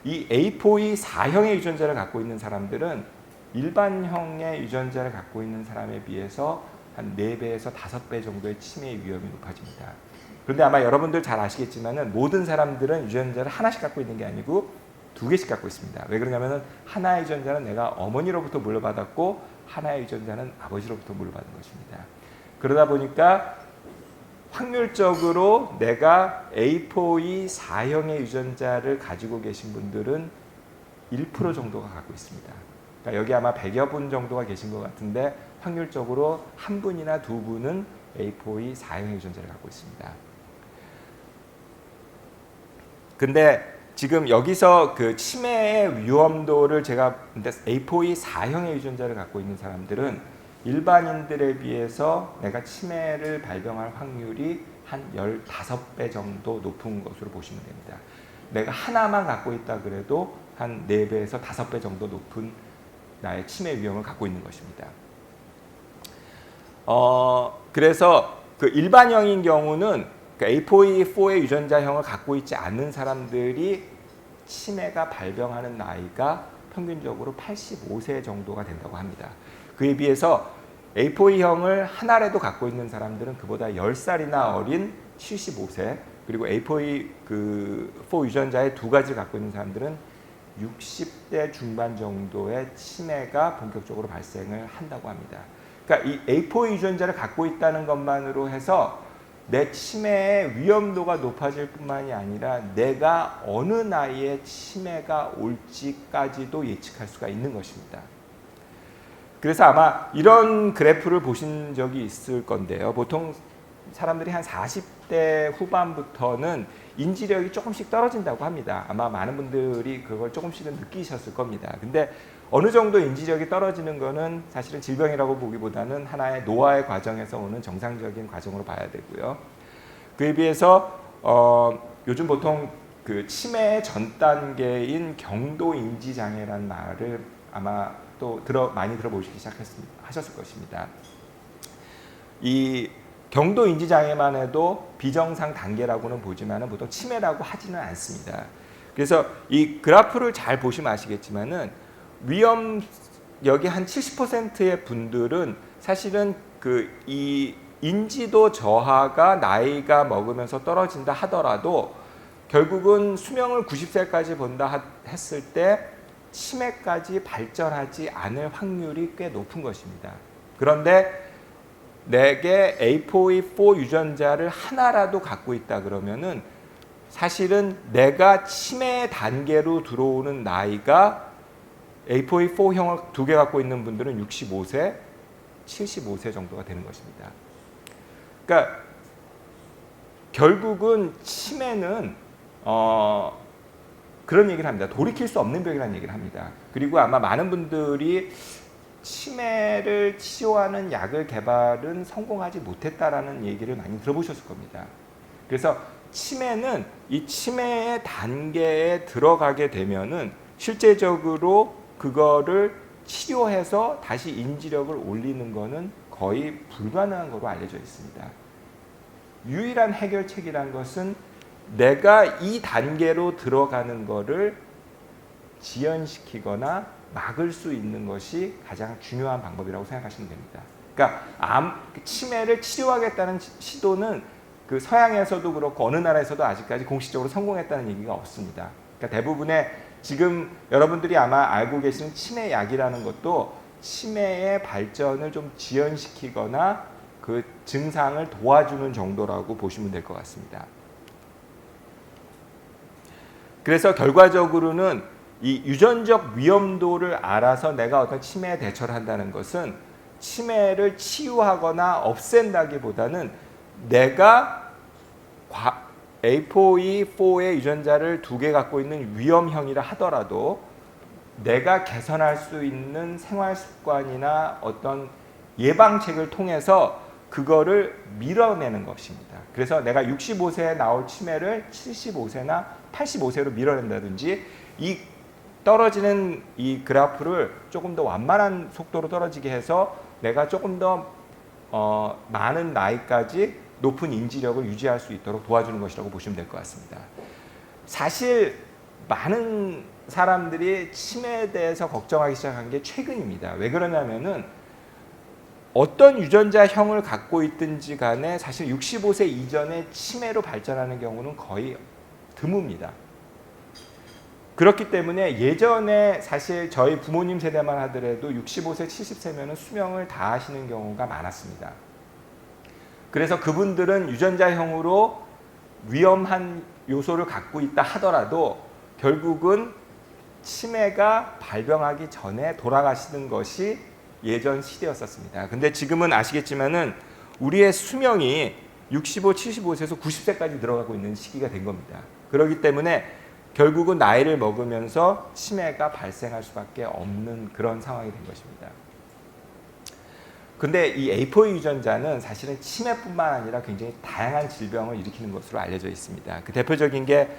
이 A4E 4형의 유전자를 갖고 있는 사람들은 일반형의 유전자를 갖고 있는 사람에 비해서 한 4배에서 5배 정도의 치매의 위험이 높아집니다. 그런데 아마 여러분들 잘 아시겠지만은 모든 사람들은 유전자를 하나씩 갖고 있는 게 아니고 2개씩 갖고 있습니다. 왜 그러냐면은 하나의 유전자는 내가 어머니로부터 물려받았고 하나의 유전자는 아버지로부터 물려받은 것입니다. 그러다 보니까 확률적으로 내가 A4E 4형의 유전자를 가지고 계신 분들은 1% 정도가 갖고 있습니다. 그러니까 여기 아마 100여 분 정도가 계신 것 같은데 확률적으로 한 분이나 두 분은 A4E 4형의 유전자를 갖고 있습니다. 근데 지금 여기서 그 치매의 위험도를 제가 A4E 4형의 유전자를 갖고 있는 사람들은 일반인들에 비해서 내가 치매를 발병할 확률이 한 15배 정도 높은 것으로 보시면 됩니다. 내가 하나만 갖고 있다 그래도 한 4배에서 5배 정도 높은 나의 치매 위험을 갖고 있는 것입니다. 그래서 그 일반형인 경우는 A4E4의 유전자형을 갖고 있지 않는 사람들이 치매가 발병하는 나이가 평균적으로 85세 정도가 된다고 합니다. 그에 비해서 A4E형을 하나라도 갖고 있는 사람들은 그보다 10살이나 어린 75세, 그리고 A4E4 유전자의 2가지를 갖고 있는 사람들은 60대 중반 정도의 치매가 본격적으로 발생을 한다고 합니다. 그러니까 이 A4E 유전자를 갖고 있다는 것만으로 해서 내 치매의 위험도가 높아질 뿐만이 아니라 내가 어느 나이에 치매가 올지까지도 예측할 수가 있는 것입니다. 그래서 아마 이런 그래프를 보신 적이 있을 건데요. 보통 사람들이 한 40대 후반부터는 인지력이 조금씩 떨어진다고 합니다. 아마 많은 분들이 그걸 조금씩은 느끼셨을 겁니다. 근데 어느 정도 인지력이 떨어지는 것은 사실은 질병이라고 보기보다는 하나의 노화의 과정에서 오는 정상적인 과정으로 봐야 되고요. 그에 비해서 요즘 보통 그 치매의 전 단계인 경도 인지 장애라는 말을 아마 또 많이 들어보시기 하셨을 것입니다. 이 경도 인지 장애만 해도 비정상 단계라고는 보지만은 보통 치매라고 하지는 않습니다. 그래서 이 그래프를 잘 보시면 아시겠지만은 위험 여기 한 70%의 분들은 사실은 이 인지도 저하가 나이가 먹으면서 떨어진다 하더라도 결국은 수명을 90세까지 본다 했을 때 치매까지 발전하지 않을 확률이 꽤 높은 것입니다. 그런데 내게 A4E4 유전자를 하나라도 갖고 있다 그러면은 사실은 내가 치매 단계로 들어오는 나이가 A4E4형을 2개 갖고 있는 분들은 65세, 75세 정도가 되는 것입니다. 그러니까 결국은 치매는 그런 얘기를 합니다. 돌이킬 수 없는 병이라는 얘기를 합니다. 그리고 아마 많은 분들이 치매를 치료하는 약을 개발은 성공하지 못했다라는 얘기를 많이 들어보셨을 겁니다. 그래서 치매는 이 치매의 단계에 들어가게 되면은 실제적으로 그거를 치료해서 다시 인지력을 올리는 거는 거의 불가능한 거로 알려져 있습니다. 유일한 해결책이란 것은 내가 이 단계로 들어가는 거를 지연시키거나 막을 수 있는 것이 가장 중요한 방법이라고 생각하시면 됩니다. 그러니까 치매를 치료하겠다는 시도는 그 서양에서도 그렇고 어느 나라에서도 아직까지 공식적으로 성공했다는 얘기가 없습니다. 그러니까 대부분의 지금 여러분들이 아마 알고 계시는 치매 약이라는 것도 치매의 발전을 좀 지연시키거나 그 증상을 도와주는 정도라고 보시면 될 것 같습니다. 그래서 결과적으로는 이 유전적 위험도를 알아서 내가 어떤 치매에 대처를 한다는 것은 치매를 치유하거나 없앤다기보다는 내가 APOE4의 유전자를 2개 갖고 있는 위험형이라 하더라도 내가 개선할 수 있는 생활 습관이나 어떤 예방책을 통해서 그거를 밀어내는 것입니다. 그래서 내가 65세에 나올 치매를 75세나 85세로 밀어낸다든지 이 떨어지는 이 그래프를 조금 더 완만한 속도로 떨어지게 해서 내가 조금 더 많은 나이까지 높은 인지력을 유지할 수 있도록 도와주는 것이라고 보시면 될 것 같습니다. 사실 많은 사람들이 치매에 대해서 걱정하기 시작한 게 최근입니다. 왜 그러냐면은 어떤 유전자형을 갖고 있든지 간에 사실 65세 이전에 치매로 발전하는 경우는 거의 드뭅니다. 그렇기 때문에 예전에 사실 저희 부모님 세대만 하더라도 65세, 70세면 수명을 다 하시는 경우가 많았습니다. 그래서 그분들은 유전자형으로 위험한 요소를 갖고 있다 하더라도 결국은 치매가 발병하기 전에 돌아가시는 것이 예전 시대였었습니다. 근데 지금은 아시겠지만은 우리의 수명이 65, 75세에서 90세까지 들어가고 있는 시기가 된 겁니다. 그렇기 때문에 결국은 나이를 먹으면서 치매가 발생할 수밖에 없는 그런 상황이 된 것입니다. 근데 이 APOE 유전자는 사실은 치매뿐만 아니라 굉장히 다양한 질병을 일으키는 것으로 알려져 있습니다. 그 대표적인 게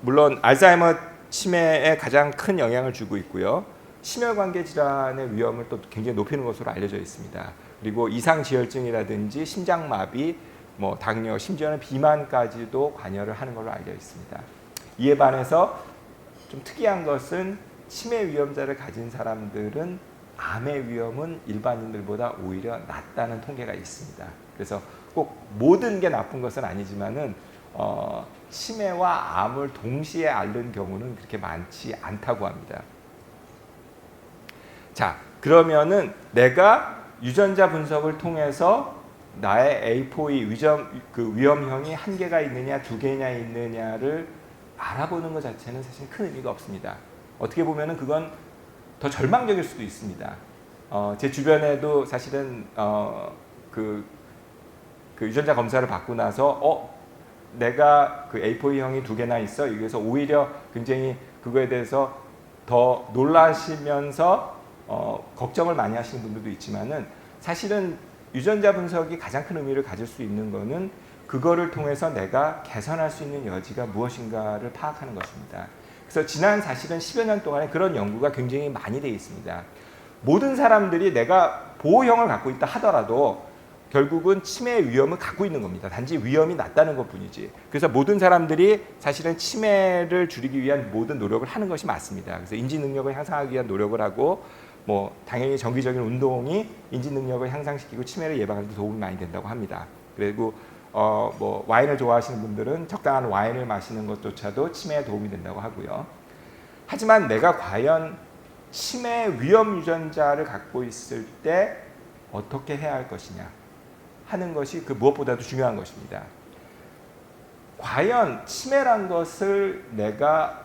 물론 알츠하이머 치매에 가장 큰 영향을 주고 있고요. 심혈관계 질환의 위험을 또 굉장히 높이는 것으로 알려져 있습니다. 그리고 이상지혈증이라든지 심장마비, 뭐 당뇨, 심지어는 비만까지도 관여를 하는 걸로 알려 있습니다. 이에 반해서 좀 특이한 것은 치매 위험자를 가진 사람들은 암의 위험은 일반인들보다 오히려 낮다는 통계가 있습니다. 그래서 꼭 모든 게 나쁜 것은 아니지만은 치매와 암을 동시에 앓는 경우는 그렇게 많지 않다고 합니다. 자, 그러면은 내가 유전자 분석을 통해서 나의 APOE 위험형이 1개가 있느냐 2개냐 있느냐를 알아보는 것 자체는 사실 큰 의미가 없습니다. 어떻게 보면은 그건 더 절망적일 수도 있습니다. 제 주변에도 사실은 그 유전자 검사를 받고 나서 내가 그 APOE형이 2개나 있어. 여기서 오히려 굉장히 그거에 대해서 더 놀라시면서 걱정을 많이 하시는 분들도 있지만은 사실은 유전자 분석이 가장 큰 의미를 가질 수 있는 거는 그거를 통해서 내가 개선할 수 있는 여지가 무엇인가를 파악하는 것입니다. 그래서 지난 사실은 10여 년 동안에 그런 연구가 굉장히 많이 되어 있습니다. 모든 사람들이 내가 보호형을 갖고 있다 하더라도 결국은 치매 위험을 갖고 있는 겁니다. 단지 위험이 낮다는 것뿐이지. 그래서 모든 사람들이 사실은 치매를 줄이기 위한 모든 노력을 하는 것이 맞습니다. 그래서 인지 능력을 향상하기 위한 노력을 하고 뭐 당연히 정기적인 운동이 인지 능력을 향상시키고 치매를 예방하는 데 도움이 많이 된다고 합니다. 그리고 뭐 와인을 좋아하시는 분들은 적당한 와인을 마시는 것조차도 치매에 도움이 된다고 하고요. 하지만 내가 과연 치매 위험 유전자를 갖고 있을 때 어떻게 해야 할 것이냐 하는 것이 그 무엇보다도 중요한 것입니다. 과연 치매란 것을 내가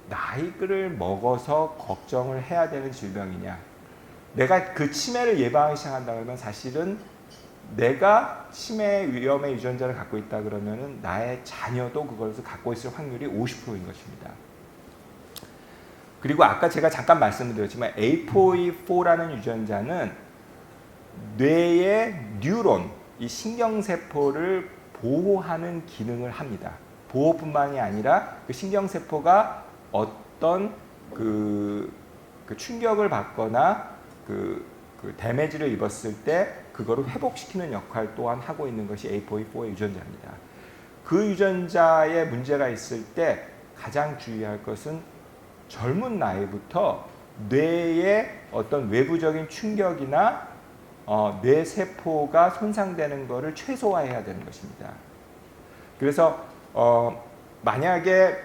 나이를 먹어서 걱정을 해야 되는 질병이냐? 내가 그 치매를 예방하기 시작한다면 사실은 내가 치매 위험의 유전자를 갖고 있다 그러면은 나의 자녀도 그것을 갖고 있을 확률이 50%인 것입니다. 그리고 아까 제가 잠깐 말씀드렸지만 APOE4라는 유전자는 뇌의 뉴런, 이 신경세포를 보호하는 기능을 합니다. 보호뿐만이 아니라 그 신경세포가 어떤 그 충격을 받거나 그 데미지를 입었을 때 그거를 회복시키는 역할 또한 하고 있는 것이 APOE4의 유전자입니다. 그 유전자에 문제가 있을 때 가장 주의할 것은 젊은 나이부터 뇌의 어떤 외부적인 충격이나 뇌 세포가 손상되는 것을 최소화해야 되는 것입니다. 그래서 만약에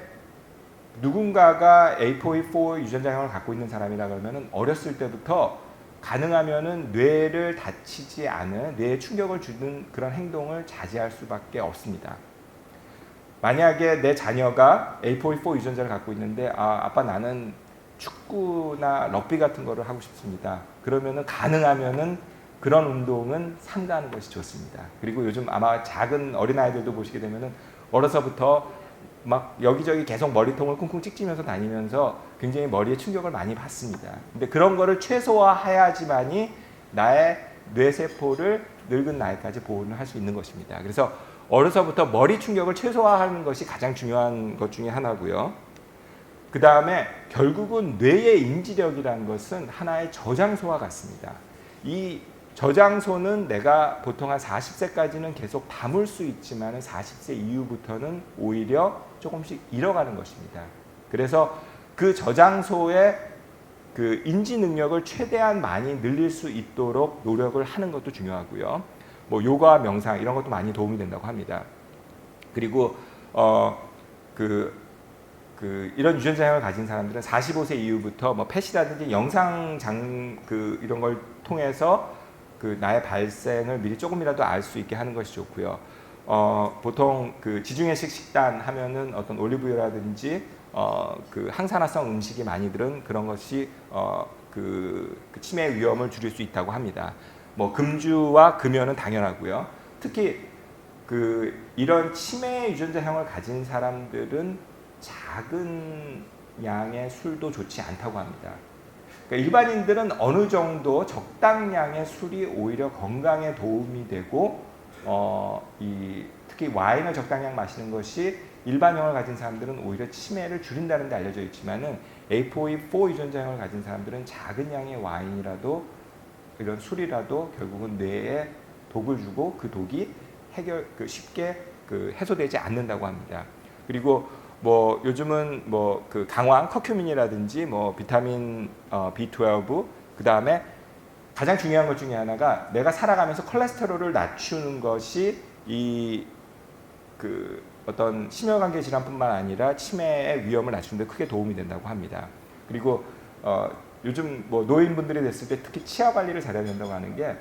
누군가가 APOE4 유전자형을 갖고 있는 사람이라 그러면은 어렸을 때부터 가능하면은 뇌를 다치지 않은 뇌에 충격을 주는 그런 행동을 자제할 수밖에 없습니다. 만약에 내 자녀가 APOE4 유전자를 갖고 있는데 아빠 나는 축구나 럭비 같은 거를 하고 싶습니다. 그러면은 가능하면은 그런 운동은 삼가하는 것이 좋습니다. 그리고 요즘 아마 작은 어린아이들도 보시게 되면은 어려서부터 막 여기저기 계속 머리통을 쿵쿵 찍지면서 다니면서 굉장히 머리에 충격을 많이 받습니다. 근데 그런 거를 최소화해야지만이 나의 뇌세포를 늙은 나이까지 보호를 할 수 있는 것입니다. 그래서 어려서부터 머리 충격을 최소화하는 것이 가장 중요한 것 중에 하나고요. 그 다음에 결국은 뇌의 인지력이라는 것은 하나의 저장소와 같습니다. 이 저장소는 내가 보통 한 40세까지는 계속 담을 수 있지만 40세 이후부터는 오히려 조금씩 잃어가는 것입니다. 그래서 그 저장소의 그 인지 능력을 최대한 많이 늘릴 수 있도록 노력을 하는 것도 중요하고요. 뭐 요가, 명상 이런 것도 많이 도움이 된다고 합니다. 그리고 이런 유전자형을 가진 사람들은 45세 이후부터 뭐 펫이라든지 영상 이런 걸 통해서 그 나의 발생을 미리 조금이라도 알 수 있게 하는 것이 좋고요. 보통 그 지중해식 식단 하면은 어떤 올리브유라든지 그 항산화성 음식이 많이 들은 그런 것이 그 치매 위험을 줄일 수 있다고 합니다. 뭐 금주와 금연은 당연하고요. 특히 그 이런 치매 유전자형을 가진 사람들은 작은 양의 술도 좋지 않다고 합니다. 그러니까 일반인들은 어느 정도 적당량의 술이 오히려 건강에 도움이 되고 특히 와인을 적당량 마시는 것이 일반형을 가진 사람들은 오히려 치매를 줄인다는 데 알려져 있지만은 APOE4 유전자형을 가진 사람들은 작은 양의 와인이라도 이런 술이라도 결국은 뇌에 독을 주고 그 독이 쉽게 해소되지 않는다고 합니다. 그리고 뭐 요즘은 뭐 그 강황, 커큐민이라든지 뭐 비타민 B12 그 다음에 가장 중요한 것 중에 하나가 내가 살아가면서 콜레스테롤을 낮추는 것이 어떤 심혈관계 질환뿐만 아니라 치매의 위험을 낮추는 데 크게 도움이 된다고 합니다. 그리고 요즘 뭐 노인분들이 됐을 때 특히 치아 관리를 잘해야 된다고 하는 게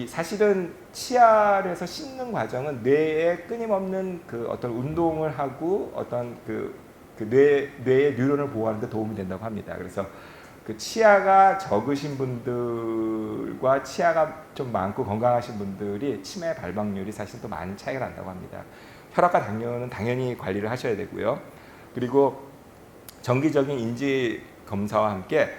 사실은 치아를 해서 씻는 과정은 뇌에 끊임없는 그 어떤 운동을 하고 어떤 뇌의 뉴런을 보호하는 데 도움이 된다고 합니다. 그래서 그 치아가 적으신 분들과 치아가 좀 많고 건강하신 분들이 치매 발병률이 사실 또 많은 차이가 난다고 합니다. 혈압과 당뇨는 당연히 관리를 하셔야 되고요. 그리고 정기적인 인지 검사와 함께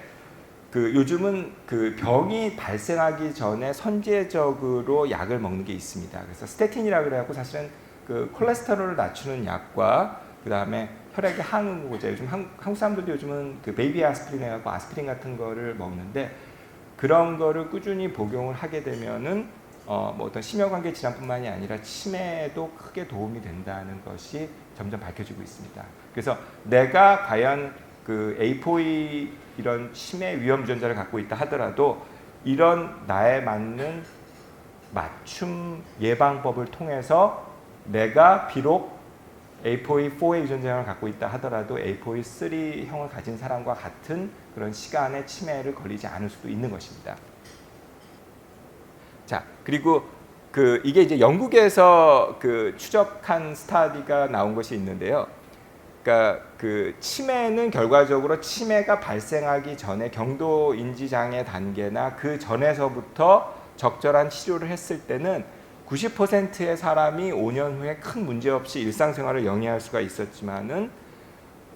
요즘은 그 병이 발생하기 전에 선제적으로 약을 먹는 게 있습니다. 그래서 스테틴이라고 그래갖고 사실은 그 콜레스테롤을 낮추는 약과 그 다음에 혈액의 항응고제, 요즘 한국 사람들도 요즘은 그 베이비 아스피린 해갖고 아스피린 같은 거를 먹는데 그런 거를 꾸준히 복용을 하게 되면은 뭐 어떤 심혈관계 질환뿐만이 아니라 치매에도 크게 도움이 된다는 것이 점점 밝혀지고 있습니다. 그래서 내가 과연 그 APOE 이런 치매 위험 유전자를 갖고 있다 하더라도 이런 나에 맞는 맞춤 예방법을 통해서 내가 비록 APOE4의 유전자형을 갖고 있다 하더라도 APOE3형을 가진 사람과 같은 그런 시간에 치매를 걸리지 않을 수도 있는 것입니다. 자, 그리고 이게 이제 영국에서 추적한 스터디가 나온 것이 있는데요. 그러니까 치매는 결과적으로 치매가 발생하기 전에 경도 인지 장애 단계나 그 전에서부터 적절한 치료를 했을 때는 90%의 사람이 5년 후에 큰 문제 없이 일상생활을 영위할 수가 있었지만은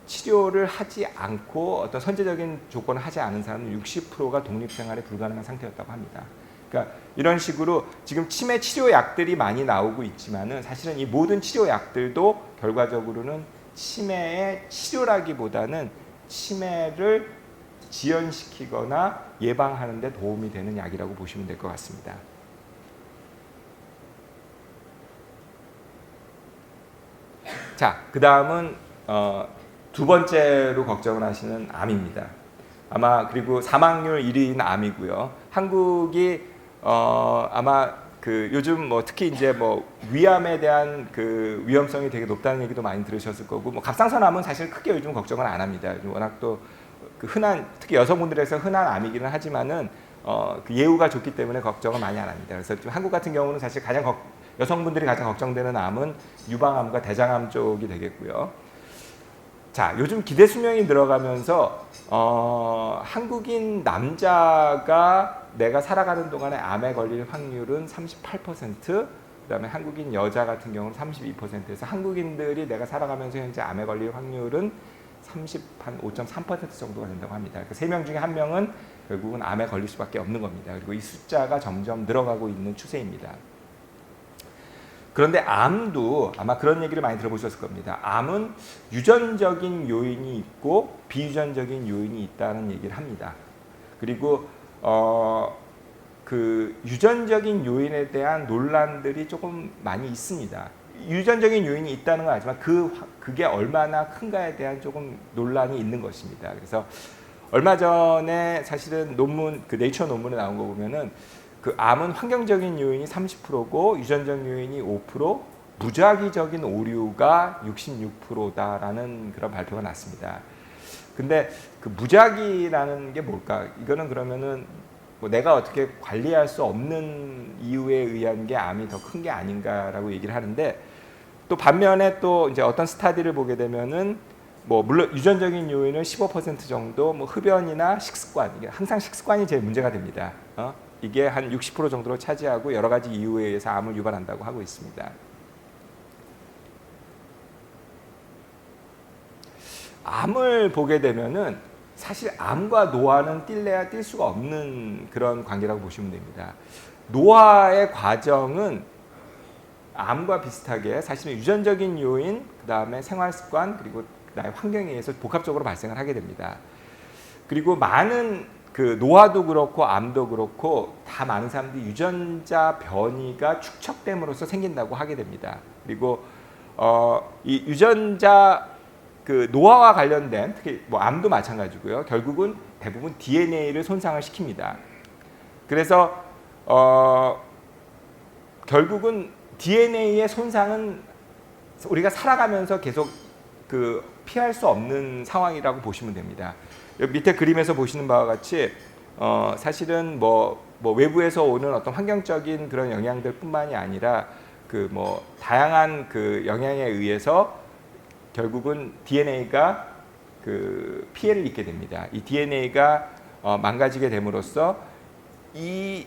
치료를 하지 않고 어떤 선제적인 조건을 하지 않은 사람은 60%가 독립생활에 불가능한 상태였다고 합니다. 그러니까 이런 식으로 지금 치매 치료약들이 많이 나오고 있지만은 사실은 이 모든 치료약들도 결과적으로는 치매의 치료라기보다는 치매를 지연시키거나 예방하는 데 도움이 되는 약이라고 보시면 될 것 같습니다. 자, 그 다음은 두 번째로 걱정을 하시는 암입니다. 아마 그리고 사망률 1위인 암이고요. 한국이 아마 그 요즘 뭐 특히 이제 뭐 위암에 대한 그 위험성이 되게 높다는 얘기도 많이 들으셨을 거고, 뭐 갑상선암은 사실 크게 요즘 걱정은 안 합니다. 워낙 또 그 흔한, 특히 여성분들에서 흔한 암이기는 하지만은 그 예후가 좋기 때문에 걱정은 많이 안 합니다. 그래서 좀 한국 같은 경우는 사실 여성분들이 가장 걱정되는 암은 유방암과 대장암 쪽이 되겠고요. 자, 요즘 기대 수명이 늘어가면서 한국인 남자가 내가 살아가는 동안에 암에 걸릴 확률은 38%, 그다음에 한국인 여자 같은 경우는 32%에서 한국인들이 내가 살아가면서 현재 암에 걸릴 확률은 5.3% 정도가 된다고 합니다. 그러니까 3명 중에 1명은 결국은 암에 걸릴 수밖에 없는 겁니다. 그리고 이 숫자가 점점 늘어가고 있는 추세입니다. 그런데 암도 아마 그런 얘기를 많이 들어보셨을 겁니다. 암은 유전적인 요인이 있고 비유전적인 요인이 있다는 얘기를 합니다. 그리고 그 유전적인 요인에 대한 논란들이 조금 많이 있습니다. 유전적인 요인이 있다는 건 알지만 그게 얼마나 큰가에 대한 조금 논란이 있는 것입니다. 그래서 얼마 전에 사실은 논문, 그 네이처 논문에 나온 거 보면은 그 암은 환경적인 요인이 30%고 유전적 요인이 5%, 무작위적인 오류가 66%다라는 그런 발표가 났습니다. 근데 그 무작위라는 게 뭘까? 이거는 그러면은 뭐 내가 어떻게 관리할 수 없는 이유에 의한 게 암이 더 큰 게 아닌가라고 얘기를 하는데, 또 반면에 또 이제 어떤 스타디를 보게 되면은 뭐 물론 유전적인 요인은 15% 정도, 뭐 흡연이나 식습관, 이게 항상 식습관이 제일 문제가 됩니다. 이게 한 60% 정도로 차지하고 여러 가지 이유에 의해서 암을 유발한다고 하고 있습니다. 암을 보게 되면은 사실 암과 노화는 뛸래야 뛸 수가 없는 그런 관계라고 보시면 됩니다. 노화의 과정은 암과 비슷하게 사실은 유전적인 요인, 그 다음에 생활습관, 그리고 나의 환경에 의해서 복합적으로 발생을 하게 됩니다. 그리고 많은 그 노화도 그렇고 암도 그렇고 다 많은 사람들이 유전자 변이가 축적됨으로써 생긴다고 하게 됩니다. 그리고 이 유전자 그 노화와 관련된 특히 뭐 암도 마찬가지고요. 결국은 대부분 DNA를 손상을 시킵니다. 그래서 결국은 DNA의 손상은 우리가 살아가면서 계속 그 피할 수 없는 상황이라고 보시면 됩니다. 여기 밑에 그림에서 보시는 바와 같이 사실은 뭐 외부에서 오는 어떤 환경적인 그런 영향들뿐만이 아니라 그 뭐 다양한 그 영향에 의해서 결국은 DNA가 그 피해를 입게 됩니다. 이 DNA가 망가지게 됨으로써 이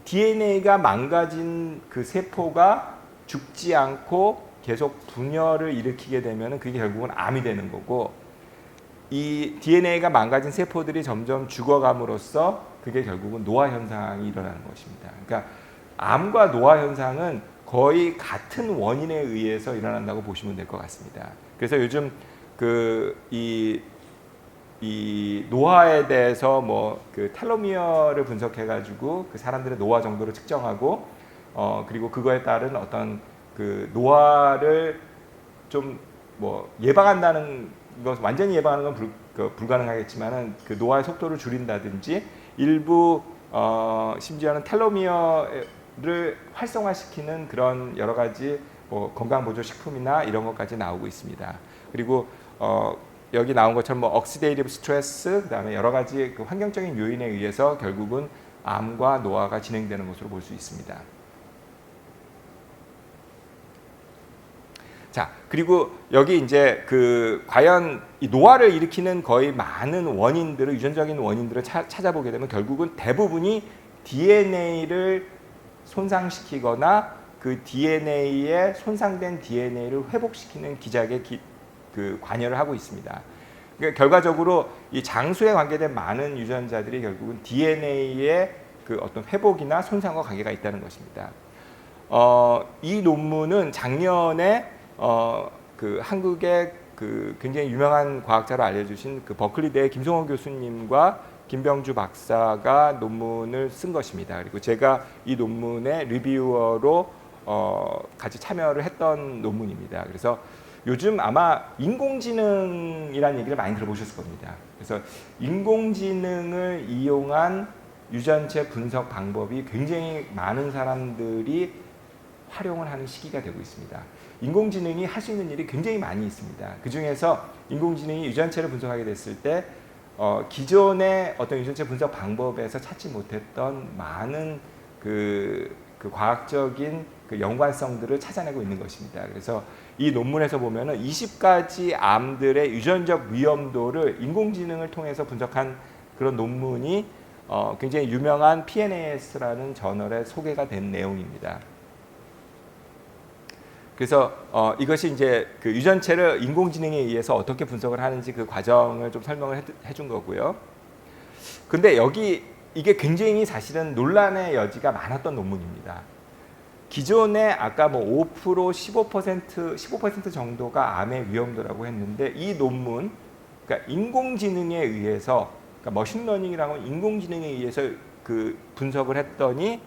DNA가 망가진 그 세포가 죽지 않고 계속 분열을 일으키게 되면 그게 결국은 암이 되는 거고, 이 DNA가 망가진 세포들이 점점 죽어감으로써 그게 결국은 노화 현상이 일어나는 것입니다. 그러니까 암과 노화 현상은 거의 같은 원인에 의해서 일어난다고 보시면 될 것 같습니다. 그래서 요즘 이 노화에 대해서 뭐 그 텔로미어를 분석해가지고 그 사람들의 노화 정도를 측정하고 그리고 그거에 따른 어떤 그 노화를 좀 뭐 예방한다는 것, 완전히 예방하는 건 불가능하겠지만은 그 노화의 속도를 줄인다든지 일부 심지어는 텔로미어를 활성화시키는 그런 여러 가지 뭐 건강보조식품이나 이런 것까지 나오고 있습니다. 그리고 여기 나온 것처럼 뭐 억시데이티브 스트레스, 그다음에 여러 가지 그 환경적인 요인에 의해서 결국은 암과 노화가 진행되는 것으로 볼 수 있습니다. 자, 그리고 여기 이제 그 과연 이 노화를 일으키는 거의 많은 원인들을, 유전적인 원인들을 찾아보게 되면 결국은 대부분이 DNA를 손상시키거나 그 DNA에 손상된 DNA를 회복시키는 기작에 그 관여를 하고 있습니다. 그러니까 결과적으로 이 장수에 관계된 많은 유전자들이 결국은 DNA의 그 어떤 회복이나 손상과 관계가 있다는 것입니다. 이 논문은 작년에 그 한국의 그 굉장히 유명한 과학자로 알려주신 그 버클리대 김성호 교수님과 김병주 박사가 논문을 쓴 것입니다. 그리고 제가 이 논문의 리뷰어로 같이 참여를 했던 논문입니다. 그래서 요즘 아마 인공지능이라는 얘기를 많이 들어보셨을 겁니다. 그래서 인공지능을 이용한 유전체 분석 방법이 굉장히 많은 사람들이 활용을 하는 시기가 되고 있습니다. 인공지능이 할 수 있는 일이 굉장히 많이 있습니다. 그 중에서 인공지능이 유전체를 분석하게 됐을 때 기존의 어떤 유전체 분석 방법에서 찾지 못했던 많은 그 과학적인 그 연관성들을 찾아내고 있는 것입니다. 그래서 이 논문에서 보면은 20가지 암들의 유전적 위험도를 인공지능을 통해서 분석한 그런 논문이 굉장히 유명한 PNAS라는 저널에 소개가 된 내용입니다. 그래서 이것이 이제 그 유전체를 인공지능에 의해서 어떻게 분석을 하는지 그 과정을 좀 설명을 해준 거고요. 근데 이게 굉장히 사실은 논란의 여지가 많았던 논문입니다. 기존에 아까 뭐 5%, 15% 정도가 암의 위험도라고 했는데 이 논문, 그러니까 인공지능에 의해서, 그러니까 머신러닝이라고 하는 인공지능에 의해서 그 분석을 했더니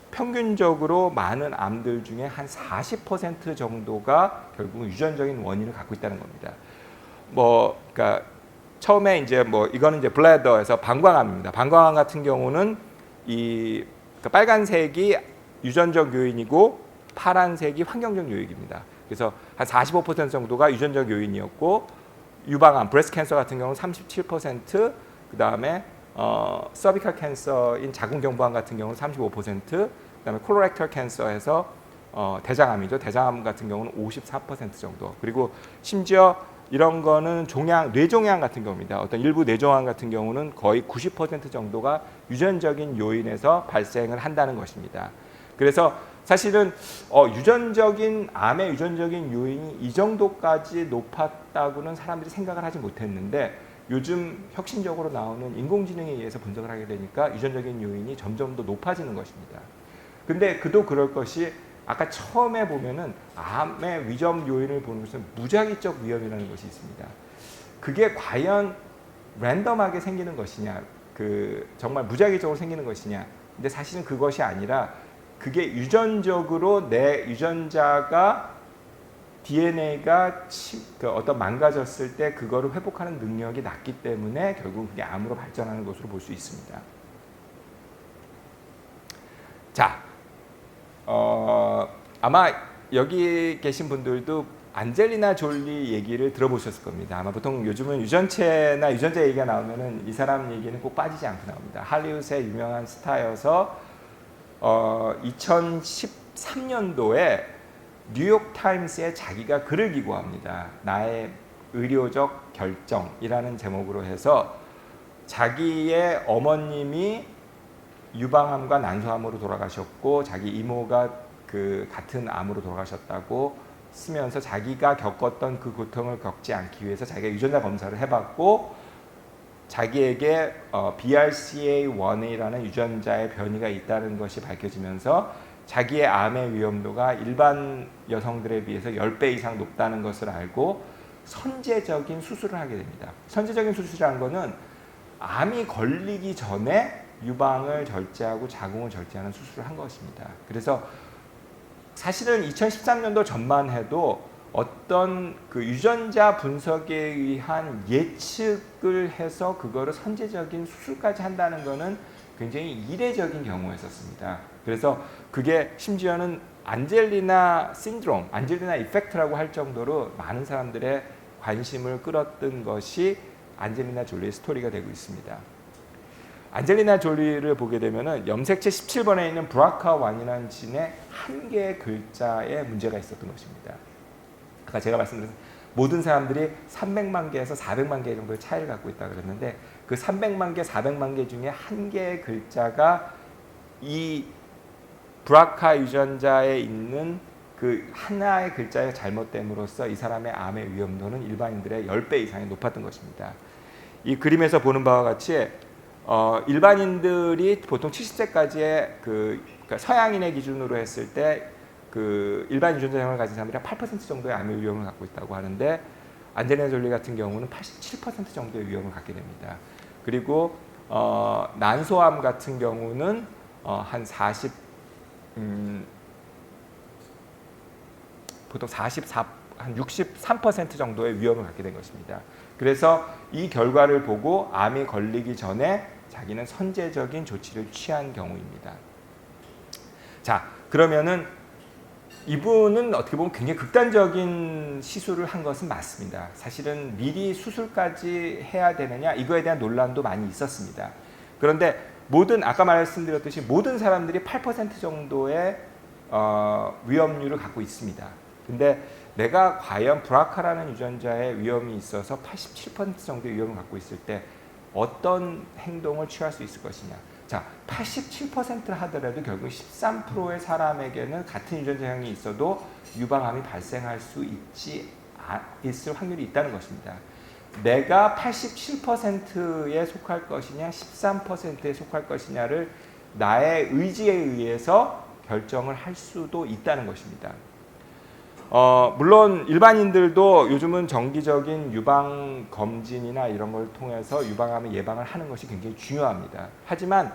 평균적으로 많은 암들 중에 한 40% 정도가 결국 유전적인 원인을 갖고 있다는 겁니다. 그러니까 처음에 이제 이거는 이제 블래더에서 방광암입니다. 방광암 같은 경우는 그러니까 빨간색이 유전적 요인이고 파란색이 환경적 요인입니다. 그래서 한 45% 정도가 유전적 요인이었고 유방암, 브레스트 캔서 같은 경우는 37%, 그 다음에 서비컬 캔서인 자궁경부암 같은 경우는 35%, 그다음에 콜로렉탈 캔서에서 대장암이죠. 대장암 같은 경우는 54% 정도. 그리고 심지어 이런 거는 뇌종양 같은 경우입니다. 어떤 일부 뇌종양 같은 경우는 거의 90% 정도가 유전적인 요인에서 발생을 한다는 것입니다. 그래서 사실은 암의 유전적인 요인이 이 정도까지 높았다고는 사람들이 생각을 하지 못했는데 요즘 혁신적으로 나오는 인공지능에 의해서 분석을 하게 되니까 유전적인 요인이 점점 더 높아지는 것입니다. 근데 그럴 것이 아까 처음에 보면은 암의 위험 요인을 보는 것은 무작위적 위험이라는 것이 있습니다. 그게 과연 랜덤하게 생기는 것이냐, 정말 무작위적으로 생기는 것이냐. 근데 사실은 그것이 아니라 그게 유전적으로 내 유전자가 DNA가 어떤 망가졌을 때 그거를 회복하는 능력이 낮기 때문에 결국 그게 암으로 발전하는 것으로 볼 수 있습니다. 자, 아마 여기 계신 분들도 안젤리나 졸리 얘기를 들어보셨을 겁니다. 아마 보통 요즘은 유전체나 유전자 얘기가 나오면은 이 사람 얘기는 꼭 빠지지 않고 나옵니다. 할리우드의 유명한 스타여서 2013년도에 뉴욕 타임스에 자기가 글을 기고합니다. 나의 의료적 결정이라는 제목으로 해서 자기의 어머님이 유방암과 난소암으로 돌아가셨고 자기 이모가 같은 암으로 돌아가셨다고 쓰면서 자기가 겪었던 그 고통을 겪지 않기 위해서 자기가 유전자 검사를 해봤고 자기에게 BRCA1이라는 유전자의 변이가 있다는 것이 밝혀지면서 자기의 암의 위험도가 일반 여성들에 비해서 10배 이상 높다는 것을 알고 선제적인 수술을 하게 됩니다. 선제적인 수술이라는 것은 암이 걸리기 전에 유방을 절제하고 자궁을 절제하는 수술을 한 것입니다. 그래서 사실은 2013년도 전만 해도 어떤 그 유전자 분석에 의한 예측을 해서 그거를 선제적인 수술까지 한다는 것은 굉장히 이례적인 경우였었습니다. 그래서 그게 심지어는 안젤리나 신드롬, 안젤리나 이펙트라고 할 정도로 많은 사람들의 관심을 끌었던 것이 안젤리나 졸리의 스토리가 되고 있습니다. 안젤리나 졸리를 보게 되면은 염색체 17번에 있는 BRCA1이라는 진의 한 개의 글자에 문제가 있었던 것입니다. 아까 제가 말씀드린 모든 사람들이 300만 개에서 400만 개 정도의 차이를 갖고 있다고 그랬는데 그 300만 개, 400만 개 중에 한 개의 글자가 이 BRCA 유전자에 있는 그 하나의 글자의 잘못됨으로써 이 사람의 암의 위험도는 일반인들의 10배 이상이 높았던 것입니다. 이 그림에서 보는 바와 같이 일반인들이 보통 70세까지의 그러니까 서양인의 기준으로 했을 때 그 일반 유전자형을 가진 사람들이 8% 정도의 암의 위험을 갖고 있다고 하는데 안젤리나 졸리 같은 경우는 87% 정도의 위험을 갖게 됩니다. 그리고 난소암 같은 경우는 한 보통 63% 정도의 위험을 갖게 된 것입니다. 그래서 이 결과를 보고 암이 걸리기 전에 자기는 선제적인 조치를 취한 경우입니다. 자, 그러면은 이분은 어떻게 보면 굉장히 극단적인 시술을 한 것은 맞습니다. 사실은 미리 수술까지 해야 되느냐 이거에 대한 논란도 많이 있었습니다. 그런데 아까 말씀드렸듯이 모든 사람들이 8% 정도의 위험률을 갖고 있습니다. 근데 내가 과연 브라카라는 유전자의 위험이 있어서 87% 정도의 위험을 갖고 있을 때 어떤 행동을 취할 수 있을 것이냐. 자, 87%를 하더라도 결국 13%의 사람에게는 같은 유전자형이 있어도 유방암이 발생할 수 있을 확률이 있다는 것입니다. 내가 87%에 속할 것이냐 13%에 속할 것이냐를 나의 의지에 의해서 결정을 할 수도 있다는 것입니다. 물론 일반인들도 요즘은 정기적인 유방 검진이나 이런 걸 통해서 유방암의 예방을 하는 것이 굉장히 중요합니다. 하지만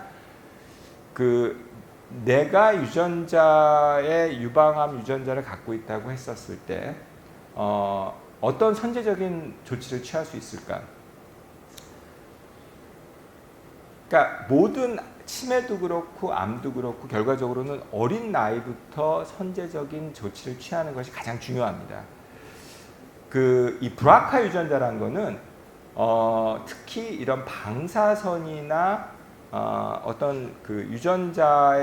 내가 유방암 유전자를 갖고 있다고 했었을 때 어떤 선제적인 조치를 취할 수 있을까? 그러니까 모든 치매도 그렇고 암도 그렇고 결과적으로는 어린 나이부터 선제적인 조치를 취하는 것이 가장 중요합니다. 이 브라카 유전자라는 거는 특히 이런 방사선이나 어떤 유전자가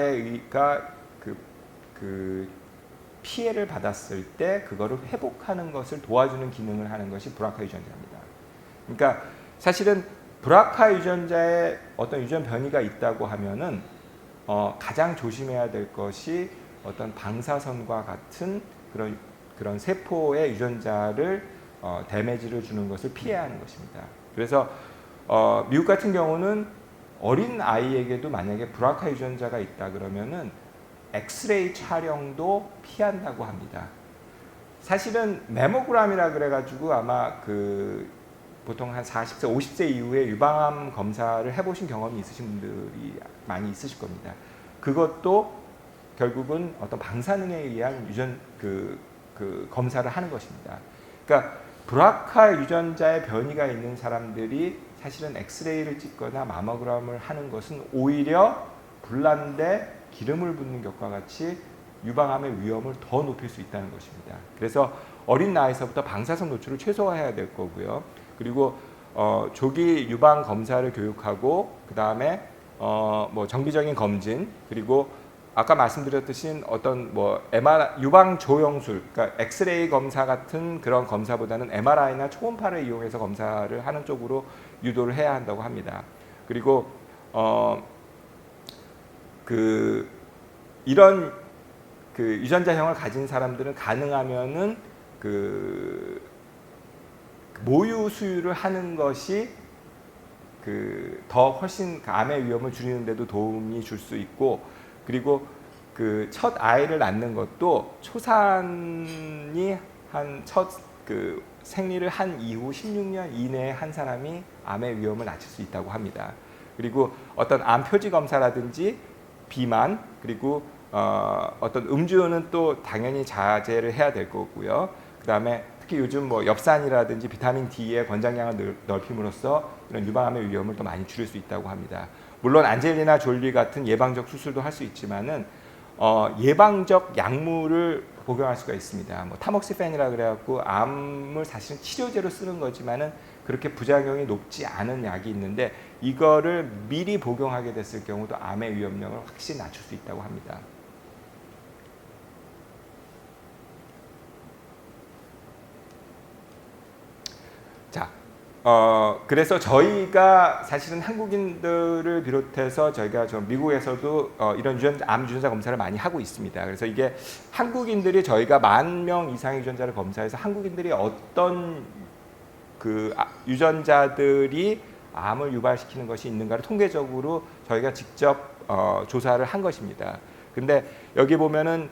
피해를 받았을 때 그거를 회복하는 것을 도와주는 기능을 하는 것이 브라카 유전자입니다. 그러니까 사실은 브라카 유전자에 어떤 유전 변이가 있다고 하면은 가장 조심해야 될 것이 어떤 방사선과 같은 그런 세포의 유전자를 데미지를 주는 것을 피해야 하는 것입니다. 그래서 미국 같은 경우는 어린 아이에게도 만약에 브라카 유전자가 있다 그러면은 엑스레이 촬영도 피한다고 합니다. 사실은 메모그램이라 그래가지고 아마 보통 한 40세, 50세 이후에 유방암 검사를 해보신 경험이 있으신 분들이 많이 있으실 겁니다. 그것도 결국은 어떤 방사능에 의한 검사를 하는 것입니다. 그러니까 브라카 유전자의 변이가 있는 사람들이 사실은 엑스레이를 찍거나 마모그램을 하는 것은 오히려 불난데 기름을 붓는 것과 같이 유방암의 위험을 더 높일 수 있다는 것입니다. 그래서 어린 나이에서부터 방사선 노출을 최소화해야 될 거고요. 그리고 조기 유방 검사를 교육하고 그 다음에 정기적인 검진 그리고 아까 말씀드렸듯이 어떤 유방 조영술, 그러니까 엑스레이 검사 같은 그런 검사보다는 MRI나 초음파를 이용해서 검사를 하는 쪽으로 유도를 해야 한다고 합니다. 그리고 이런 유전자형을 가진 사람들은 가능하면은 모유 수유를 하는 것이 더 훨씬 암의 위험을 줄이는 데도 도움이 줄 수 있고 그리고 첫 아이를 낳는 것도 초산이 생리를 한 이후 16년 이내에 한 사람이 암의 위험을 낮출 수 있다고 합니다. 그리고 어떤 암 표지 검사라든지 비만 그리고 어떤 음주는 또 당연히 자제를 해야 될 거고요. 그다음에 특히 요즘 엽산이라든지 비타민 D의 권장량을 넓힘으로써 이런 유방암의 위험을 더 많이 줄일 수 있다고 합니다. 물론 안젤리나 졸리 같은 예방적 수술도 할 수 있지만은 예방적 약물을 복용할 수가 있습니다. 타목시펜이라 그래갖고 암을 사실은 치료제로 쓰는 거지만은 그렇게 부작용이 높지 않은 약이 있는데 이거를 미리 복용하게 됐을 경우도 암의 위험력을 확실히 낮출 수 있다고 합니다. 자, 그래서 저희가 사실은 한국인들을 비롯해서 저희가 미국에서도 이런 암 유전자 검사를 많이 하고 있습니다. 그래서 이게 한국인들이 저희가 10,000명 이상의 유전자를 검사해서 한국인들이 어떤 유전자들이 암을 유발시키는 것이 있는가를 통계적으로 저희가 직접 조사를 한 것입니다. 근데 여기 보면은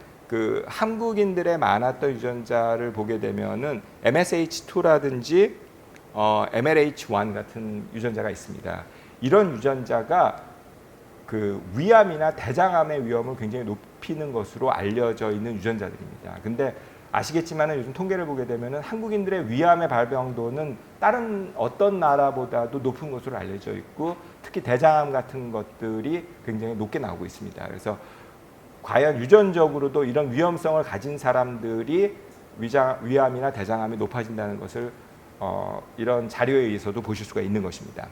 한국인들의 많았던 유전자를 보게 되면은 MSH2라든지 MLH1 같은 유전자가 있습니다. 이런 유전자가 위암이나 대장암의 위험을 굉장히 높이는 것으로 알려져 있는 유전자들입니다. 근데 아시겠지만 요즘 통계를 보게 되면 한국인들의 위암의 발병도는 다른 어떤 나라보다도 높은 것으로 알려져 있고 특히 대장암 같은 것들이 굉장히 높게 나오고 있습니다. 그래서 과연 유전적으로도 이런 위험성을 가진 사람들이 위암이나 대장암이 높아진다는 것을 이런 자료에 의해서도 보실 수가 있는 것입니다.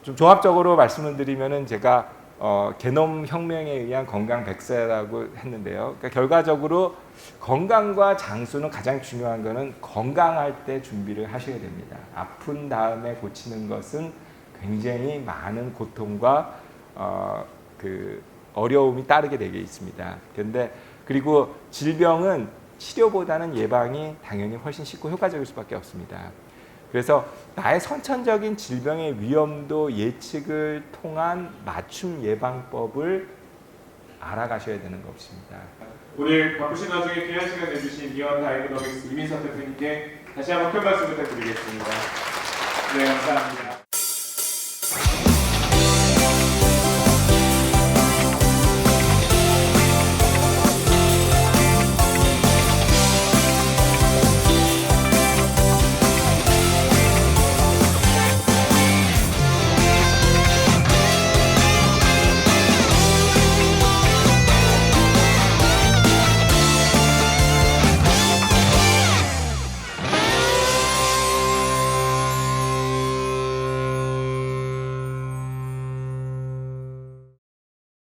좀 종합적으로 말씀을 드리면은 제가 게놈 혁명에 의한 건강 100세라고 했는데요. 그러니까 결과적으로 건강과 장수는 가장 중요한 거는 건강할 때 준비를 하셔야 됩니다. 아픈 다음에 고치는 것은 굉장히 많은 고통과 그 어려움이 따르게 되게 있습니다. 그런데 그리고 질병은 치료보다는 예방이 당연히 훨씬 쉽고 효과적일 수밖에 없습니다. 그래서 나의 선천적인 질병의 위험도 예측을 통한 맞춤 예방법을 알아가셔야 되는 것입니다. 오늘 바쁘신 와중에 귀한 시간 내주신 이원 다이너믹스 이민선 대표님께 다시 한번 큰 박수 부탁드리겠습니다. 네, 감사합니다.